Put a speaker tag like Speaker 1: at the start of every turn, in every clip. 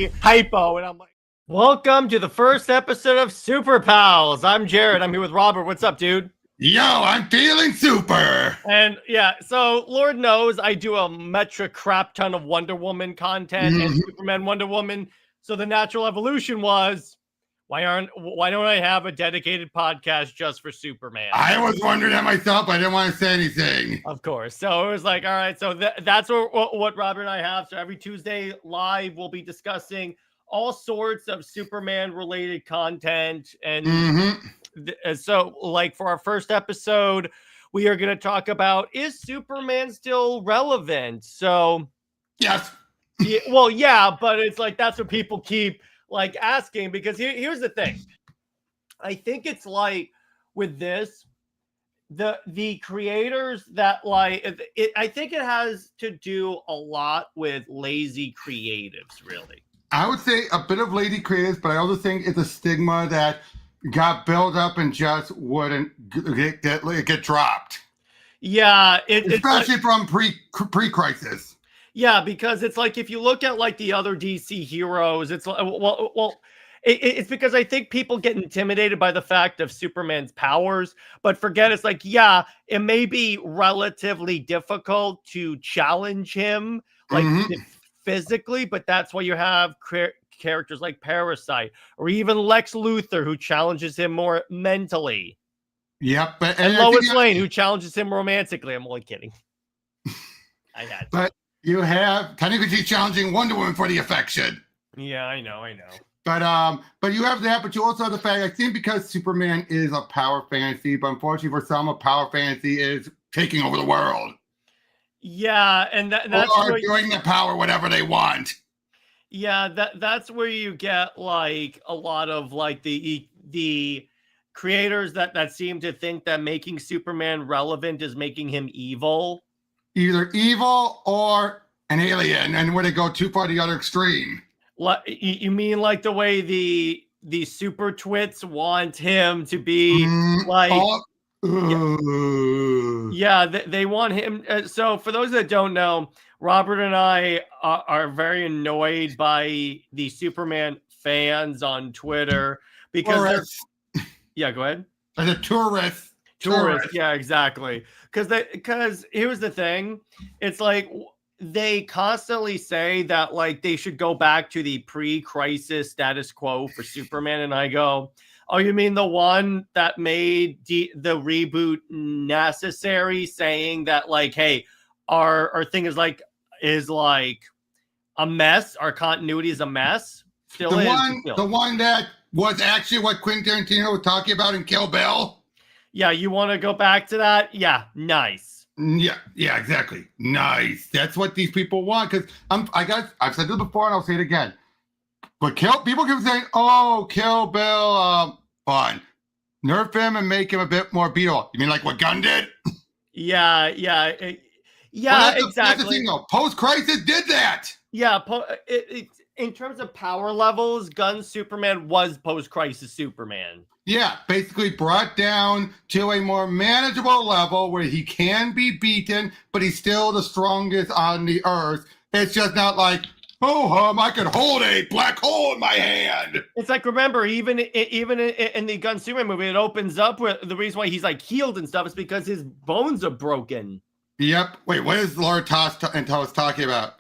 Speaker 1: me hypo, and I'm like, welcome to the first episode of Super Pals. I'm Jared. I'm here with Robert. What's up, dude?
Speaker 2: Yo, I'm feeling super.
Speaker 1: And yeah, so Lord knows I do a metric crap ton of Wonder Woman content and Superman Wonder Woman. So the natural evolution was, why don't I have a dedicated podcast just for Superman?
Speaker 2: I was wondering that myself. I didn't want to say anything.
Speaker 1: Of course. So it was like, all right. So that's what Robert and I have. So every Tuesday live, we'll be discussing all sorts of Superman related content. And so like for our first episode, we are going to talk about, is Superman still relevant? So
Speaker 2: yes.
Speaker 1: Yeah, but it's like, that's what people keep like asking, because here's the thing. I think it's like with this, the creators that like it, I think it has to do a lot with lazy creatives, really.
Speaker 2: I would say a bit of lazy creatives, but I also think it's a stigma that got built up and just wouldn't get dropped.
Speaker 1: Yeah,
Speaker 2: especially from pre-crisis.
Speaker 1: Yeah, because it's like if you look at like the other DC heroes, it's like it's because I think people get intimidated by the fact of Superman's powers, but forget it's like, yeah, it may be relatively difficult to challenge him like physically, but that's why you have characters like Parasite or even Lex Luthor, who challenges him more mentally.
Speaker 2: Yep,
Speaker 1: and Lois Lane, who challenges him romantically. I'm only kidding. I had to.
Speaker 2: But you have technically challenging Wonder Woman for the affection.
Speaker 1: Yeah, I know.
Speaker 2: But you have that, but you also have the fact, I think, because Superman is a power fantasy, but unfortunately for some, a power fantasy is taking over the world.
Speaker 1: Yeah, and that's
Speaker 2: or doing the power whatever they want.
Speaker 1: Yeah, that's where you get like a lot of like the creators that seem to think that making Superman relevant is making him evil.
Speaker 2: Either evil or an alien, and when they go too far to the other extreme.
Speaker 1: You mean like the way the super twits want him to be like they want him. So for those that don't know, Robert and I are very annoyed by the Superman fans on Twitter because yeah, go ahead.
Speaker 2: As a tourist.
Speaker 1: Yeah, exactly. Because here's the thing. It's like they constantly say that like they should go back to the pre-crisis status quo for Superman. And I go, oh, you mean the one that made the reboot necessary, saying that like, hey, our thing is like a mess. Our continuity is a mess.
Speaker 2: The one that was actually what Quentin Tarantino was talking about in Kal-El.
Speaker 1: Yeah, you want to go back to that? Yeah, nice.
Speaker 2: Yeah, exactly. Nice. That's what these people want. Because I've said this before and I'll say it again. But people keep saying, "Oh, Kill Bill, fun. Nerf him and make him a bit more beatable." You mean like what Gunn did?
Speaker 1: Yeah, exactly.
Speaker 2: That's the thing, though. Post-crisis did that.
Speaker 1: Yeah, in terms of power levels, Gunn's Superman was post-crisis Superman.
Speaker 2: Yeah, basically brought down to a more manageable level where he can be beaten, but he's still the strongest on the earth. It's just not like, I could hold a black hole in my hand.
Speaker 1: It's like, remember, even in the Gunn Superman movie, it opens up with the reason why he's like healed and stuff is because his bones are broken.
Speaker 2: Yep. Wait, what is Laura and Toss talking about?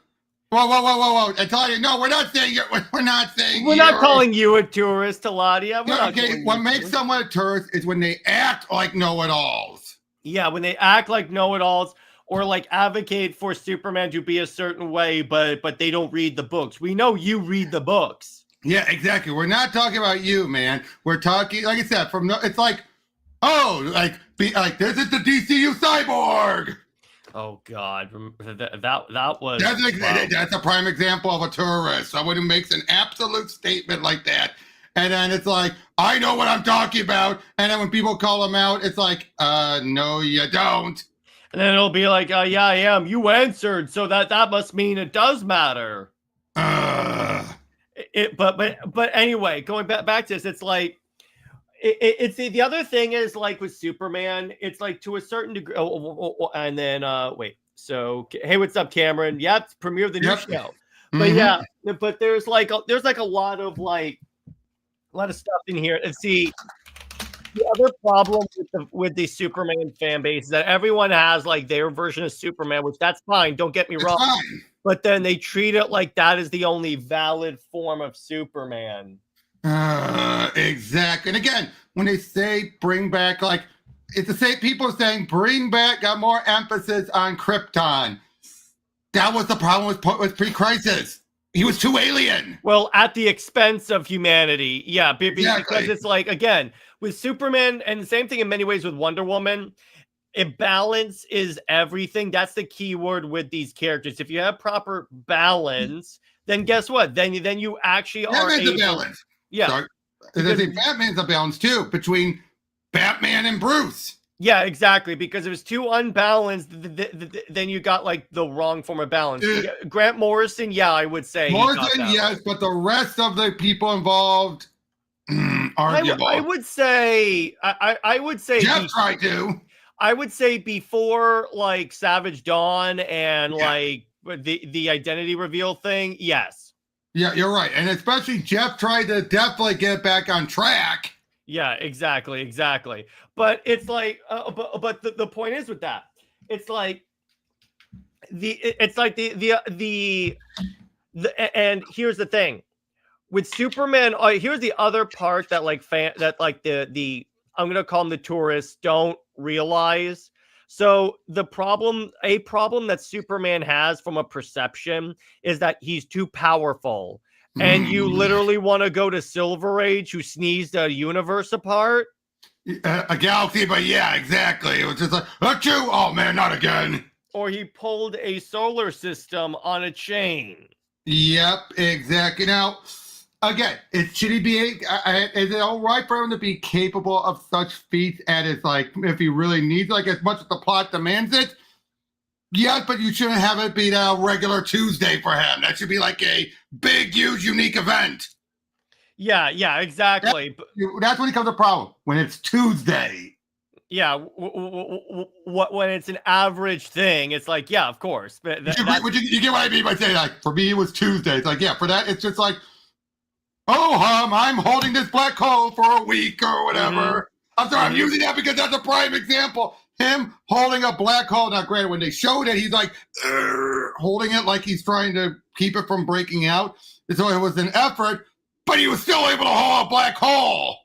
Speaker 2: Whoa. I tell you, no, we're not saying it. We're not
Speaker 1: calling you a tourist, Taladia.
Speaker 2: What makes someone a tourist is when they act like know-it-alls.
Speaker 1: Yeah, when they act like know-it-alls or like advocate for Superman to be a certain way, but they don't read the books. We know you read the books.
Speaker 2: Yeah, exactly. We're not talking about you, man. We're talking, like I said, it's like, this is the DCU cyborg.
Speaker 1: Oh God, that was
Speaker 2: that's a prime example of a tourist. Someone who makes an absolute statement like that, and then it's like, I know what I'm talking about, and then when people call them out, it's like, no, you don't.
Speaker 1: And then it'll be like, yeah, I am. You answered, so that must mean it does matter. But anyway, going back to this, it's like. It's the other thing is like with Superman, it's like to a certain degree. And then wait, so hey, what's up, Cameron? Yep, premiere of the new show. But yeah, but there's like a lot of stuff in here. And see, the other problem with the Superman fan base is that everyone has like their version of Superman, which that's fine. Don't get me wrong.
Speaker 2: Fine.
Speaker 1: But then they treat it like that is the only valid form of Superman.
Speaker 2: Exactly. And again, when they say bring back, like, it's the same people saying bring back, got more emphasis on Krypton. That was the problem with pre-crisis. He was too alien.
Speaker 1: Well, at the expense of humanity. Yeah,
Speaker 2: Exactly.
Speaker 1: because it's like, again, with Superman, and the same thing in many ways with Wonder Woman, balance is everything. That's the key word with these characters. If you have proper balance, then guess what? Then you actually are able.
Speaker 2: Balance.
Speaker 1: Yeah.
Speaker 2: Sorry. Batman's a balance too between Batman and Bruce.
Speaker 1: Yeah, exactly. Because if it's too unbalanced, then you got like the wrong form of balance. Grant Morrison, yeah, I would say.
Speaker 2: Morrison, yes, but the rest of the people involved, arguable.
Speaker 1: I would say. I would say.
Speaker 2: Jeff tried to.
Speaker 1: I would say before like Savage Dawn and like the identity reveal thing. Yes.
Speaker 2: Yeah, you're right, and especially Jeff tried to definitely get back on track.
Speaker 1: Yeah, exactly. But it's like, but the point is with that, it's like and here's the thing with Superman. Here's the other part that like the I'm gonna call them the tourists don't realize. So a problem that Superman has from a perception is that he's too powerful. And you literally want to go to Silver Age, who sneezed a universe apart?
Speaker 2: A galaxy, but yeah, exactly. It was just like, achoo! Oh man, not again.
Speaker 1: Or he pulled a solar system on a chain.
Speaker 2: Yep, exactly. Now, again, should he be? Is it all right for him to be capable of such feats? And it's like, if he really needs, like, as much as the plot demands it. Yes, but you shouldn't have it be a regular Tuesday for him. That should be like a big, huge, unique event.
Speaker 1: Yeah, exactly.
Speaker 2: That's when it becomes a problem, when it's Tuesday.
Speaker 1: Yeah, when it's an average thing, it's like, yeah, of course. But
Speaker 2: you get what I mean by saying, like, for me, it was Tuesday. It's like, yeah, for that, it's just like, oh, I'm holding this black hole for a week or whatever. I'm sorry, I'm using that because that's a prime example. Him holding a black hole. Now, granted, when they showed it, he's like holding it like he's trying to keep it from breaking out. And so it was an effort, but he was still able to hold a black hole.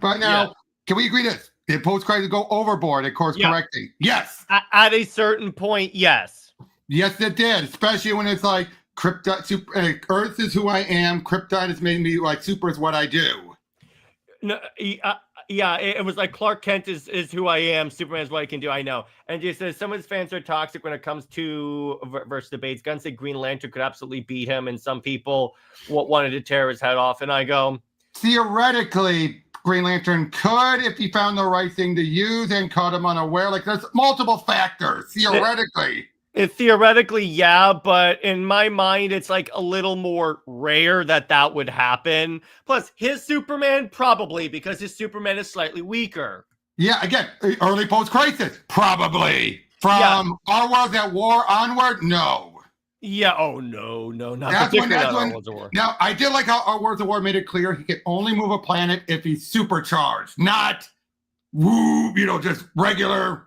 Speaker 2: But now, can we agree this? Did post-crisis go overboard at course correcting? Yes.
Speaker 1: At a certain point, yes.
Speaker 2: Yes, it did. Especially when it's like, Krypton, Earth is who I am. Krypton has made me like super is what I do.
Speaker 1: No, yeah, it was like Clark Kent is who I am. Superman is what I can do. I know. And just says some of his fans are toxic when it comes to versus debates. Gunn said Green Lantern could absolutely beat him, and some people wanted to tear his head off. And I go,
Speaker 2: theoretically, Green Lantern could if he found the right thing to use and caught him unaware. Like, there's multiple factors theoretically.
Speaker 1: Theoretically, yeah, but in my mind, it's like a little more rare that would happen. Plus, his Superman, probably, because his Superman is slightly weaker.
Speaker 2: Yeah, again, early post-crisis, probably. From Our World at War onward, no.
Speaker 1: Yeah, oh, no, not particularly Our Worlds at War.
Speaker 2: Now, I did like how Our Worlds at War made it clear he can only move a planet if he's supercharged, not, just regular.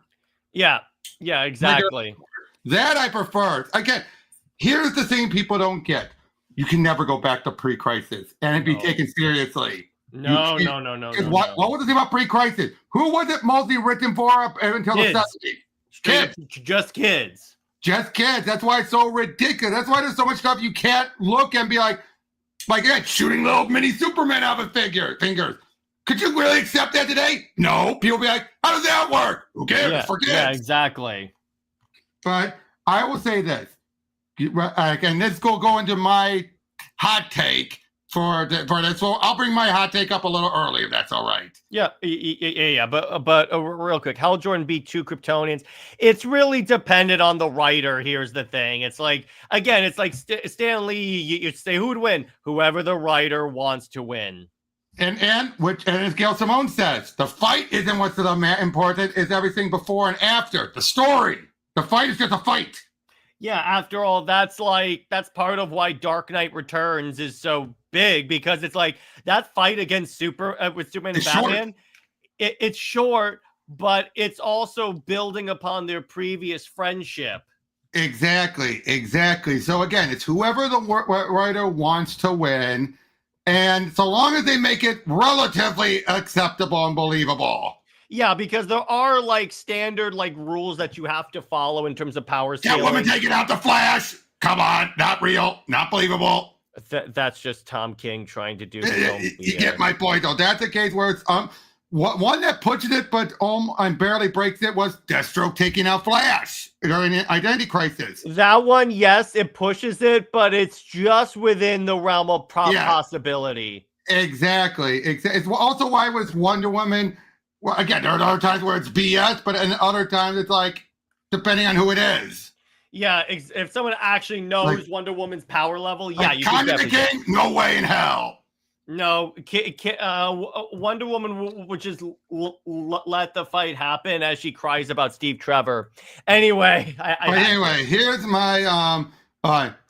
Speaker 1: Yeah, exactly.
Speaker 2: Regular. That I prefer. Again, here's the thing people don't get. You can never go back to pre-crisis and be taken seriously.
Speaker 1: No.
Speaker 2: What was the thing about pre-crisis? Who was it mostly written for up until the 70s?
Speaker 1: Kids. Just kids.
Speaker 2: Just kids. That's why it's so ridiculous. That's why there's so much stuff you can't look and be like shooting little mini Superman out of fingers. Could you really accept that today? No. People be like, how does that work? Who cares?
Speaker 1: Yeah,
Speaker 2: For kids.
Speaker 1: Yeah, exactly.
Speaker 2: But I will say this, and this will go into my hot take for this. So I'll bring my hot take up a little early, if that's all right.
Speaker 1: Yeah. But real quick, Hal Jordan beat 2 Kryptonians. It's really dependent on the writer. Here's the thing. It's like, again, it's like Stan Lee. You say who would win? Whoever the writer wants to win.
Speaker 2: And as Gail Simone says, the fight isn't what's important. It's everything before and after the story. The fight is just a fight.
Speaker 1: Yeah, after all, that's part of why Dark Knight Returns is so big, because it's like that fight against with Superman and
Speaker 2: It's short.
Speaker 1: Batman. It's short, but it's also building upon their previous friendship.
Speaker 2: Exactly. So again, it's whoever the writer wants to win, and so long as they make it relatively acceptable and believable.
Speaker 1: Yeah, because there are like standard like rules that you have to follow in terms of power scaling.
Speaker 2: Catwoman taking out the Flash. Come on, not real, not believable.
Speaker 1: That's just Tom King trying to do.
Speaker 2: You get my point, though. That's the case where it's one that pushes it, but and barely breaks it was Deathstroke taking out Flash during Identity Crisis.
Speaker 1: That one, yes, it pushes it, but it's just within the realm of possibility.
Speaker 2: Exactly. It's also why it was Wonder Woman. Well, again, there are other times where it's BS, but in other times it's like, depending on who it is.
Speaker 1: Yeah, if someone actually knows Wonder Woman's power level, yeah, you
Speaker 2: can the King? No way in hell.
Speaker 1: No, Wonder Woman would just let the fight happen as she cries about Steve Trevor. Anyway,
Speaker 2: anyway, here's my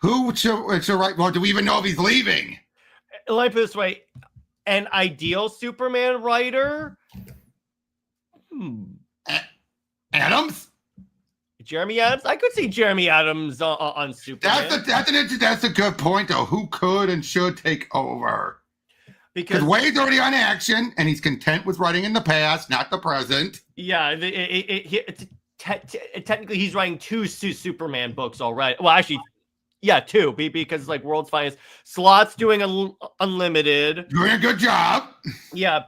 Speaker 2: who should write? Well, do we even know if he's leaving?
Speaker 1: Let me put it this way: an ideal Superman writer.
Speaker 2: Adams?
Speaker 1: Jeremy Adams? I could see Jeremy Adams on Superman.
Speaker 2: That's a good point, though. Who could and should take over?
Speaker 1: Because
Speaker 2: Wade's already on action, and he's content with writing in the past, not the present.
Speaker 1: Yeah, technically he's writing two Superman books already. Well, actually, yeah, two, because like World's Finest. Slot's doing Unlimited.
Speaker 2: Doing a good job.
Speaker 1: Yeah.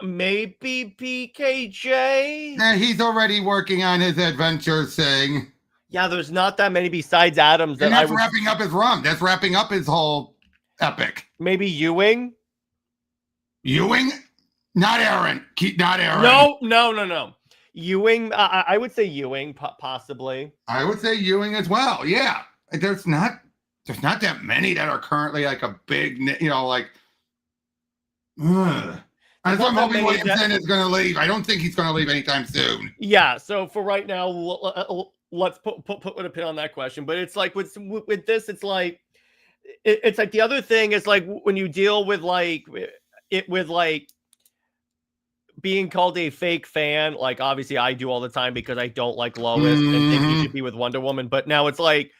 Speaker 1: Maybe PKJ.
Speaker 2: Yeah, he's already working on his adventures thing.
Speaker 1: Yeah, there's not that many besides Adams.
Speaker 2: And that's wrapping up his run. That's wrapping up his whole epic.
Speaker 1: Maybe Ewing.
Speaker 2: Not Aaron. Not Aaron.
Speaker 1: No. Ewing. I would say Ewing, possibly.
Speaker 2: I would say Ewing as well. Yeah, there's not that many that are currently like a big, like. That's why I'm hoping Williamson is going to leave. I don't think he's going to leave anytime soon.
Speaker 1: Yeah. So for right now, let's put a pin on that question. But it's like with this, it's like the other thing is like when you deal with being called a fake fan. Like obviously I do all the time because I don't like Lois and think he should be with Wonder Woman. But now it's like.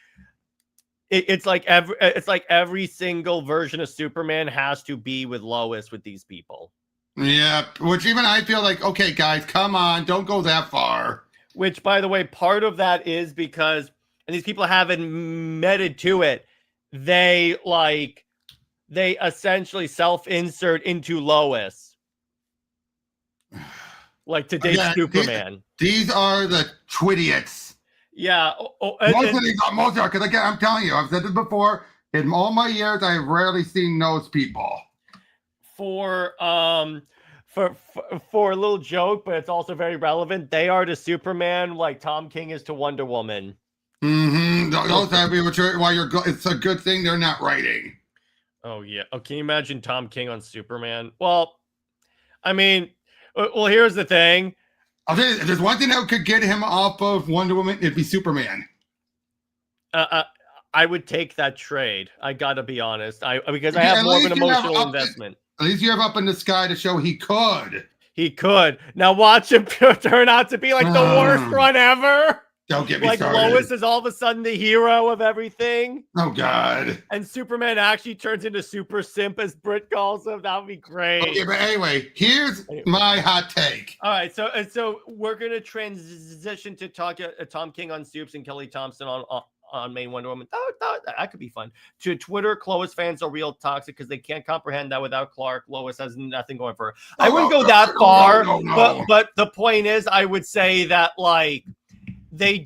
Speaker 1: It's like every single version of Superman has to be with Lois with these people.
Speaker 2: Yeah, which even I feel like, okay, guys, come on, don't go that far.
Speaker 1: Which, by the way, part of that is because, and these people haven't admitted to it, they essentially self-insert into Lois. Like to date Superman.
Speaker 2: These are the twidiots.
Speaker 1: Yeah.
Speaker 2: Most of these are, because again, I'm telling you, I've said this before, in all my years, I've rarely seen those people.
Speaker 1: For a little joke, but it's also very relevant. They are to Superman like Tom King is to Wonder Woman.
Speaker 2: Mm-hmm. Those have it's a good thing they're not writing.
Speaker 1: Oh yeah. Oh, can you imagine Tom King on Superman? Well, I mean, here's the thing.
Speaker 2: I'll tell you, if there's one thing that could get him off of Wonder Woman, it'd be Superman.
Speaker 1: I would take that trade. I gotta be honest. Because I have more of an emotional investment.
Speaker 2: At least you have Up in the Sky to show he could.
Speaker 1: He could. Now watch him turn out to be like the worst run ever.
Speaker 2: Don't get me started.
Speaker 1: Like Lois is all of a sudden the hero of everything.
Speaker 2: Oh God.
Speaker 1: And Superman actually turns into super simp, as Britt calls him. That would be great.
Speaker 2: Okay, but anyway, here's my hot take.
Speaker 1: All right, so we're gonna transition to talk Tom King on Supes and Kelly Thompson on main Wonder Woman. That could be fun. To Twitter, Lois fans are real toxic because they can't comprehend that without Clark, Lois has nothing going for her. I wouldn't go that far, but the point is, I would say that they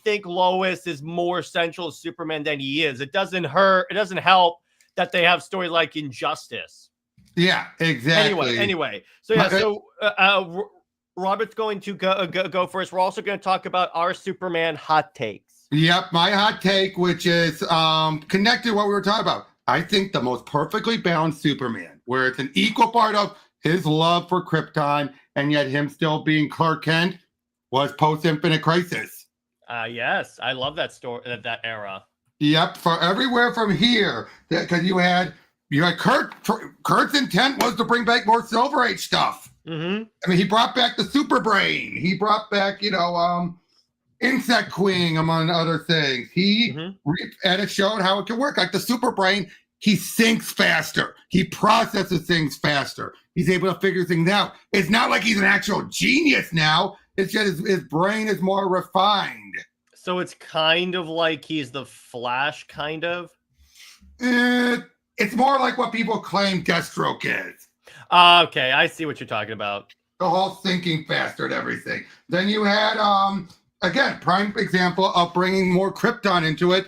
Speaker 1: think Lois is more central to Superman than he is. It doesn't help that they have stories like Injustice.
Speaker 2: Yeah, exactly.
Speaker 1: Anyway. So Robert's going to go first. We're also going to talk about our Superman hot takes.
Speaker 2: Yep, my hot take, which is connected to what we were talking about. I think the most perfectly balanced Superman, where it's an equal part of his love for Krypton and yet him still being Clark Kent, was post-Infinite Crisis.
Speaker 1: Yes, I love that story, that era.
Speaker 2: Yep, for everywhere from here, because you had Kurt's intent was to bring back more Silver Age stuff.
Speaker 1: Mm-hmm.
Speaker 2: I mean, he brought back the Super Brain. He brought back, Insect Queen, among other things. And it showed how it can work. Like the Super Brain, he thinks faster. He processes things faster. He's able to figure things out. It's not like he's an actual genius now. It's just his brain is more refined.
Speaker 1: So it's kind of like he's the Flash, kind of.
Speaker 2: It's more like what people claim Deathstroke is.
Speaker 1: Okay, I see what you're talking about.
Speaker 2: The whole thinking faster and everything. Then you had, again, prime example of bringing more Krypton into it,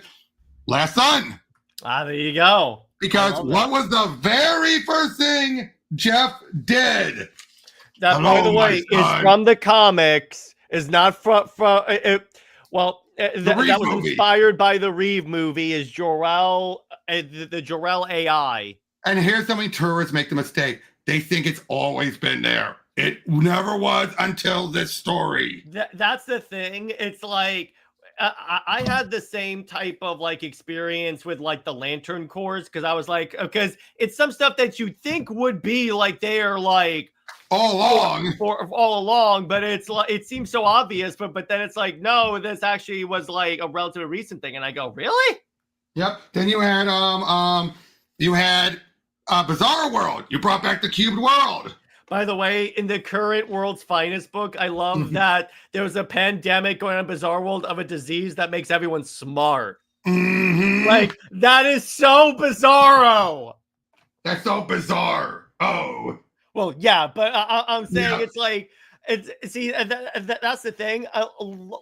Speaker 2: Last Sun.
Speaker 1: There you go.
Speaker 2: Because what was the very first thing Jeff did?
Speaker 1: That, by the way, is from the comics. Is not from that was inspired by the Reeve movie. Is Jor-El the Jor-El AI?
Speaker 2: And here's so many tourists make the mistake. They think it's always been there. It never was until this story.
Speaker 1: That's the thing. It's like I had the same type of like experience with like the Lantern Corps, because I was like, because it's some stuff that you think would be like they are like
Speaker 2: all along,
Speaker 1: but it's like it seems so obvious, but then it's like, no, this actually was like a relatively recent thing, and I go, really?
Speaker 2: Yep. Then you had Bizarre World. You brought back the cubed world.
Speaker 1: By the way, in the current World's Finest book, I love that there was a pandemic going on in Bizarre World of a disease that makes everyone smart. Like, that is so bizarro.
Speaker 2: That's so bizarre. Oh.
Speaker 1: Well, yeah, but I'm saying it's like, that's the thing.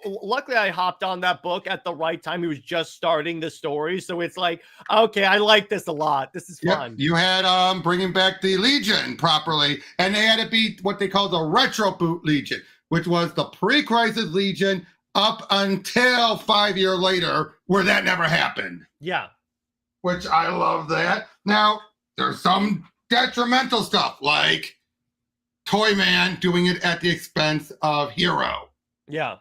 Speaker 1: Luckily, I hopped on that book at the right time. He was just starting the story. So it's like, okay, I like this a lot. This is fun.
Speaker 2: You had bringing back the Legion properly, and they had to be what they call the Retro Boot Legion, which was the pre-crisis Legion up until 5 years later, where that never happened.
Speaker 1: Yeah.
Speaker 2: Which I love that. Now, there's some detrimental stuff, like Toyman doing it at the expense of Hero.
Speaker 1: Yeah.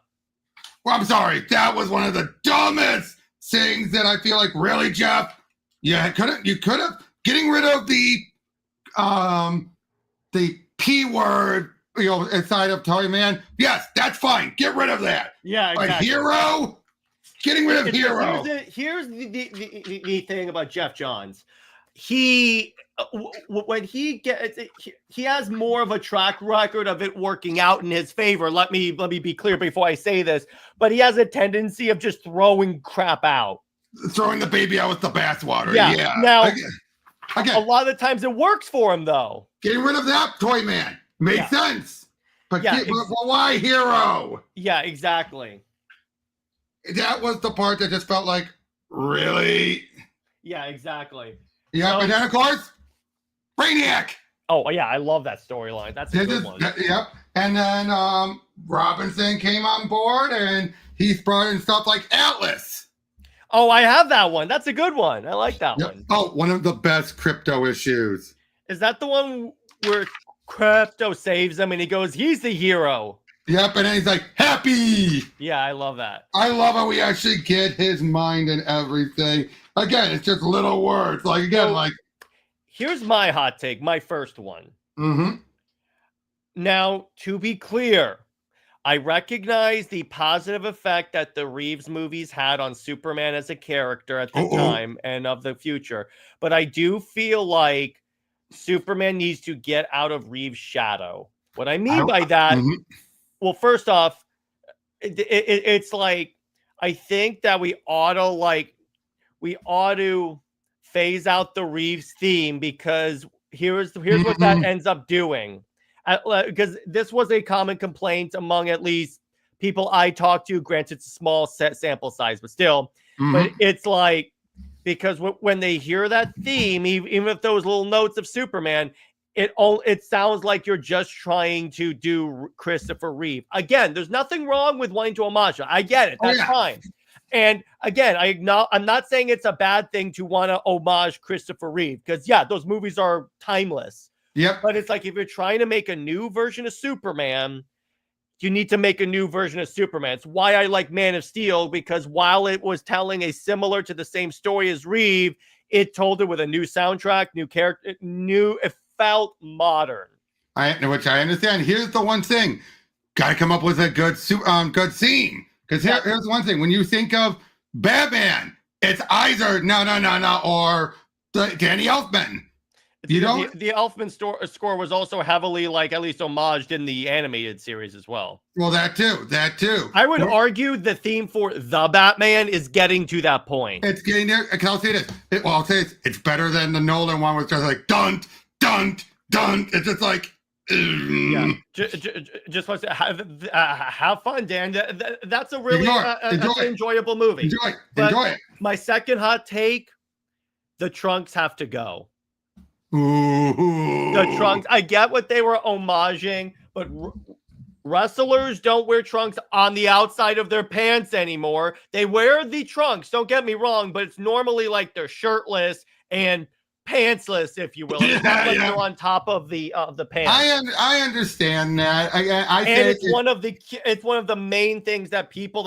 Speaker 2: Well, I'm sorry. That was one of the dumbest things that I feel like, really, Jeff? You could have getting rid of the P word, inside of Toyman. Yes, that's fine. Get rid of that.
Speaker 1: Yeah, exactly.
Speaker 2: But Hero, getting rid of Hero.
Speaker 1: Here's the thing about Jeff Johns. He has more of a track record of it working out in his favor. Let me be clear before I say this, but he has a tendency of just throwing crap out,
Speaker 2: throwing the baby out with the bathwater.
Speaker 1: Yeah. Now, again, a lot of the times it works for him, though.
Speaker 2: Getting rid of that Toyman makes sense, but why Hero?
Speaker 1: Yeah, exactly.
Speaker 2: That was the part that just felt like, really?
Speaker 1: Yeah, exactly.
Speaker 2: Yeah, and then of course, Brainiac.
Speaker 1: Oh yeah, I love that storyline. That's a good one.
Speaker 2: Yep. And then Robinson came on board, and he's brought in stuff like Atlas.
Speaker 1: Oh, I have that one. That's a good one. I like that one.
Speaker 2: Oh, one of the best Crypto issues.
Speaker 1: Is that the one where Crypto saves him and he goes, "He's the hero"?
Speaker 2: Yep, and then he's like, "Happy."
Speaker 1: Yeah, I love that.
Speaker 2: I love how we actually get his mind and everything. Again, it's just little words. Like, again,
Speaker 1: here's my hot take, my first one. Now, to be clear, I recognize the positive effect that the Reeves movies had on Superman as a character at the time and of the future. But I do feel like Superman needs to get out of Reeves' shadow. What I mean by that, well, first off, it's like, I think that we ought to phase out the Reeves theme, because here's what that ends up doing. Because this was a common complaint among at least people I talked to. Granted, it's a small sample size, but still. But it's like, because when they hear that theme, even if those little notes of Superman, it sounds like you're just trying to do Christopher Reeve. Again, there's nothing wrong with wanting to homage. I get it. That's fine. And again, I'm not saying it's a bad thing to want to homage Christopher Reeve, because those movies are timeless.
Speaker 2: Yep.
Speaker 1: But it's like, if you're trying to make a new version of Superman, you need to make a new version of Superman. It's why I like Man of Steel, because while it was telling a similar to the same story as Reeve, it told it with a new soundtrack, new character, it felt modern.
Speaker 2: Which I understand. Here's the one thing. Got to come up with a good good scene. Because here's one thing. When you think of Batman, it's either no, or Danny Elfman. You know,
Speaker 1: the Elfman score was also heavily, like, at least homaged in the animated series as well.
Speaker 2: Well, that too.
Speaker 1: I would argue the theme for the Batman is getting to that point.
Speaker 2: It's getting there. I'll say this. I'll say this. It's better than the Nolan one, where it's just like dun dun dun. It's just like.
Speaker 1: Yeah, just want to have fun, Dan. That's a really enjoyable movie.
Speaker 2: Enjoy it.
Speaker 1: My second hot take: the trunks have to go.
Speaker 2: Ooh.
Speaker 1: The trunks. I get what they were homaging, but wrestlers don't wear trunks on the outside of their pants anymore. They wear the trunks. Don't get me wrong, but it's normally like they're shirtless and pantsless, if you will. It's not like they're on top of the pants.
Speaker 2: I understand that.
Speaker 1: It's one of the main things that people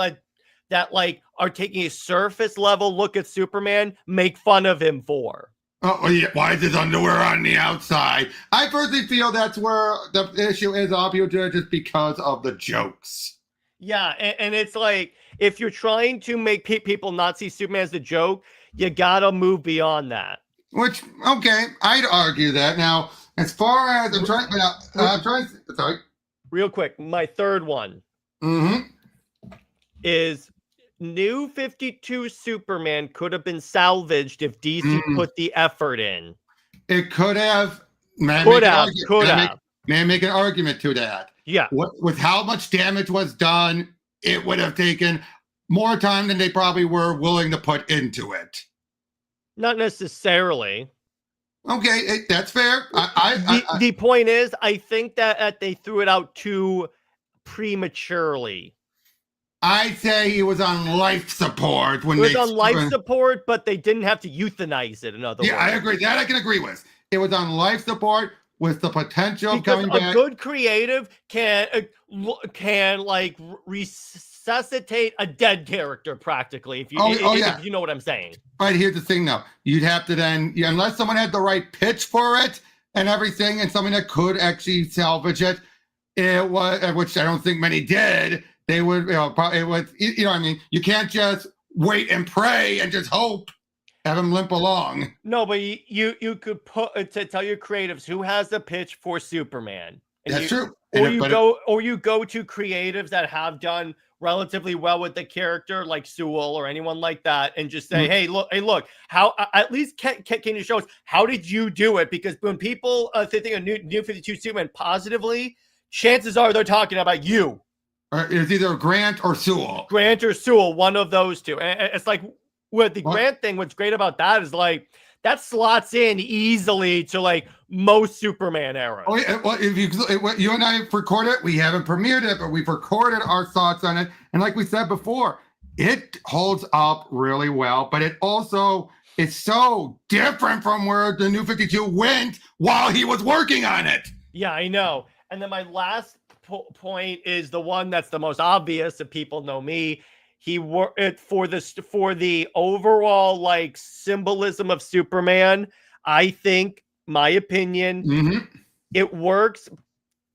Speaker 1: that like are taking a surface level look at Superman make fun of him for.
Speaker 2: Oh yeah, why is his underwear on the outside? I personally feel that's where the issue is. All people do it just because of the jokes.
Speaker 1: Yeah, and it's like, if you're trying to make people not see Superman as the joke, you gotta move beyond that.
Speaker 2: Which, okay, I'd argue that. Now, as far as I'm trying, sorry.
Speaker 1: Real quick, my third one is New 52 Superman could have been salvaged if DC put the effort in.
Speaker 2: It could have.
Speaker 1: Could have.
Speaker 2: May I make an argument to that?
Speaker 1: Yeah.
Speaker 2: With how much damage was done, it would have taken more time than they probably were willing to put into it.
Speaker 1: Not necessarily.
Speaker 2: Okay, that's fair.
Speaker 1: The point is, I think that they threw it out too prematurely.
Speaker 2: I say he was on life support when
Speaker 1: he was on life support, but they didn't have to euthanize it. In other words,
Speaker 2: I agree. That I can agree with. It was on life support with the potential of coming back.
Speaker 1: A good creative can like resuscitate a dead character practically. If you if you know what I'm saying.
Speaker 2: But here's the thing, though. You'd have to then, unless someone had the right pitch for it and everything, and something that could actually salvage it. It was, which I don't think many did. They would, probably, it was, what I mean? You can't just wait and pray and just hope, have them limp along.
Speaker 1: No, but you could put to tell your creatives who has the pitch for Superman.
Speaker 2: That's true.
Speaker 1: Or you go to creatives that have done relatively well with the character, like Sewell or anyone like that, and just say, hey, look, how at least can you show us how did you do it? Because when people think of New 52 Superman positively, chances are they're talking about you.
Speaker 2: It's either Grant or Sewell.
Speaker 1: One of those two. And it's like with the Grant thing, what's great about that is like that slots in easily to like most Superman eras.
Speaker 2: Oh, yeah. Well, if you and I recorded it, we haven't premiered it, but we've recorded our thoughts on it. And like we said before, it holds up really well, but it also is so different from where the New 52 went while he was working on it.
Speaker 1: Yeah, I know. And then my last point is the one that's the most obvious if people know me. He worked for the overall like symbolism of Superman. I think, my opinion, it works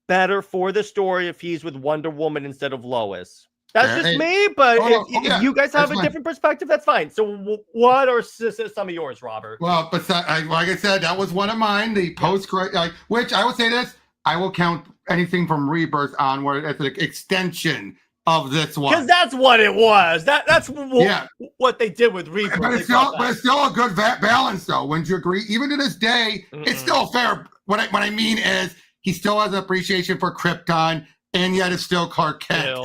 Speaker 1: better for the story if he's with Wonder Woman instead of Lois. That's just me, but if you guys have a different perspective, that's fine. So what are some of yours, Robert?
Speaker 2: Well, but like I said, that was one of mine. The post-credit, which I will say this, I will count anything from Rebirth on where it's an extension of this one.
Speaker 1: Because that's what it was. That's what they did with Rebirth.
Speaker 2: But it's still a good balance, though. Wouldn't you agree? Even to this day, it's still fair. What I mean is he still has an appreciation for Krypton, and yet it's still Clark Kent.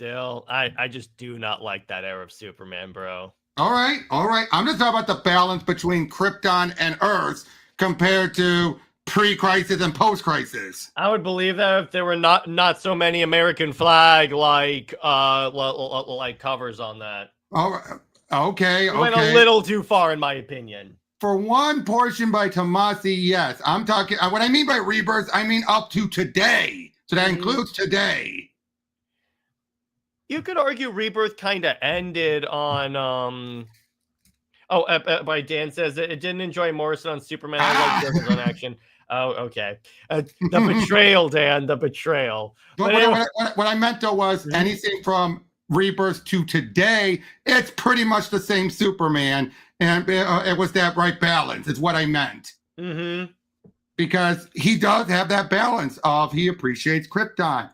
Speaker 1: I just do not like that era of Superman, bro.
Speaker 2: All right. I'm just talking about the balance between Krypton and Earth compared to pre-crisis and post-crisis.
Speaker 1: I would believe that if there were not so many American flag like covers on that.
Speaker 2: All right. Okay.
Speaker 1: Went a little too far, in my opinion.
Speaker 2: For one portion by Tomasi, yes. I'm talking. What I mean by Rebirth, I mean up to today. So that includes today.
Speaker 1: you could argue Rebirth kind of ended on by Dan says it didn't enjoy Morrison on Superman. I like Jordan's on action. Oh, okay. The betrayal, Dan. The betrayal.
Speaker 2: But
Speaker 1: anyway,
Speaker 2: what I meant though was anything from Rebirth to today, it's pretty much the same Superman, and it was that right balance. Is what I meant.
Speaker 1: Mm-hmm.
Speaker 2: Because he does have that balance of he appreciates Krypton,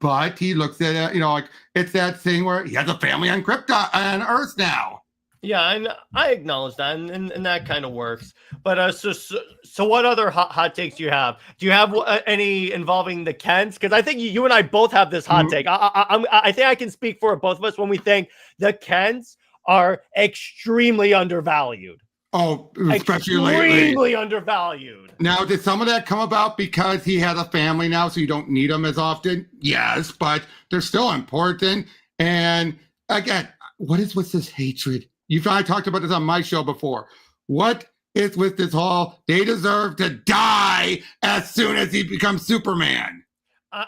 Speaker 2: but he looks at it, like it's that thing where he has a family on Krypton and Earth now.
Speaker 1: Yeah, and I acknowledge that, and that kind of works. But so what other hot takes do you have? Do you have any involving the Kents? Because I think you and I both have this hot take. I think I can speak for both of us when we think the Kents are extremely undervalued.
Speaker 2: Oh, especially
Speaker 1: extremely
Speaker 2: lately.
Speaker 1: Undervalued.
Speaker 2: Now, did some of that come about because he has a family now, so you don't need him as often? Yes, but they're still important. And again, what is with this hatred? I talked about this on my show before. What is with this whole, they deserve to die as soon as he becomes Superman?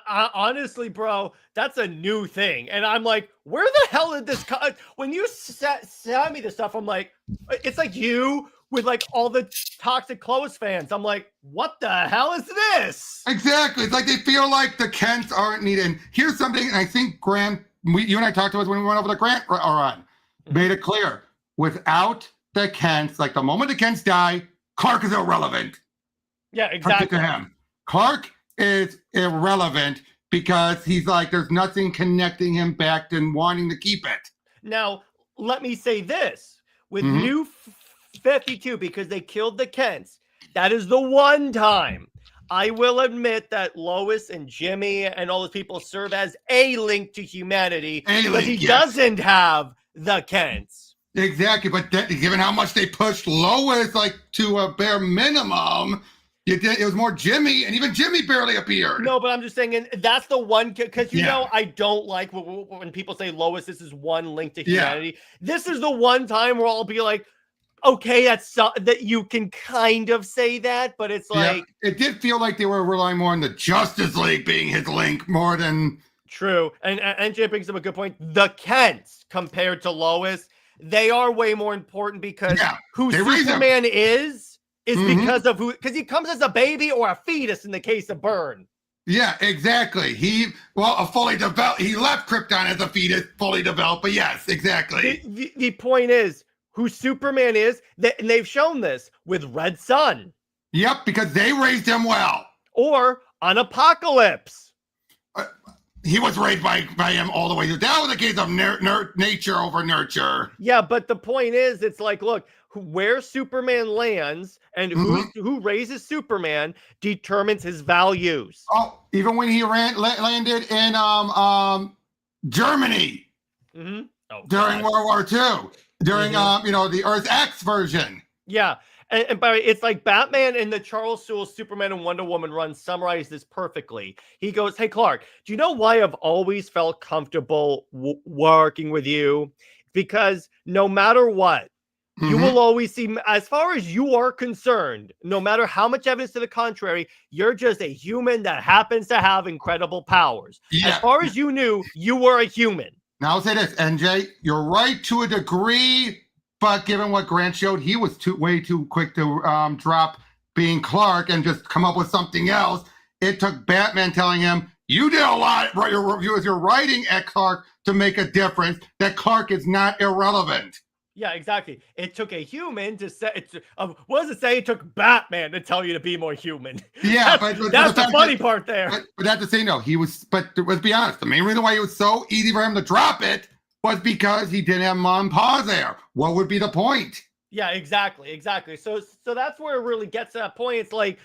Speaker 1: Honestly, bro, that's a new thing. And I'm like, where the hell did this come? When you sent me this stuff, I'm like, it's like you with like all the toxic Lois fans. I'm like, what the hell is this?
Speaker 2: Exactly. It's like they feel like the Kents aren't needed. And here's something, and I think Grant, you and I talked about it when we went over the Grant run, made it clear. Without the Kents, like the moment the Kents die, Clark is irrelevant.
Speaker 1: Yeah, exactly.
Speaker 2: To him. Clark is irrelevant because he's like, there's nothing connecting him back and wanting to keep it.
Speaker 1: Now, let me say this. With New 52, because they killed the Kents, that is the one time I will admit that Lois and Jimmy and all those people serve as a link to humanity, but he doesn't have the Kents.
Speaker 2: Exactly, but given how much they pushed Lois like to a bare minimum, it was more Jimmy, and even Jimmy barely appeared.
Speaker 1: No, but I'm just saying, and that's the one, because you know I don't like when people say Lois, this is one link to humanity. This is the one time where I'll be like, okay, that you can kind of say that, but it's like
Speaker 2: it did feel like they were relying more on the Justice League being his link more than
Speaker 1: true. And Jay brings up a good point. The Kents compared to Lois, they are way more important because who Superman is because of because he comes as a baby or a fetus in the case of Byrne.
Speaker 2: Yeah, exactly. He left Krypton as a fetus, fully developed, but yes, exactly.
Speaker 1: The point is who Superman is, and they've shown this with Red Sun.
Speaker 2: Yep, because they raised him well.
Speaker 1: Or on Apocalypse.
Speaker 2: He was raised by him all the way. That was a case of nature over nurture.
Speaker 1: Yeah, but the point is, it's like, look, where Superman lands and who raises Superman determines his values.
Speaker 2: Oh, even when he landed in Germany during World War II, during the Earth X version.
Speaker 1: Yeah. And by it's like Batman and the Charles Soule Superman and Wonder Woman run summarize this perfectly. He goes, hey, Clark, do you know why I've always felt comfortable working with you? Because no matter what, you will always see, as far as you are concerned, no matter how much evidence to the contrary, you're just a human that happens to have incredible powers. Yeah. As far as you knew, you were a human.
Speaker 2: Now I'll say this, NJ, you're right to a degree. But given what Grant showed, he was way too quick to drop being Clark and just come up with something else. It took Batman telling him, you did a lot, you're writing at Clark to make a difference, that Clark is not irrelevant.
Speaker 1: Yeah, exactly. It took a human to say, what does it say? It took Batman to tell you to be more human.
Speaker 2: Yeah,
Speaker 1: that's the funny part there.
Speaker 2: But that's the thing, though. Let's be honest, the main reason why it was so easy for him to drop it was because he didn't have Mom and Pa there. What would be the point?
Speaker 1: Yeah, exactly. So that's where it really gets to that point. It's like,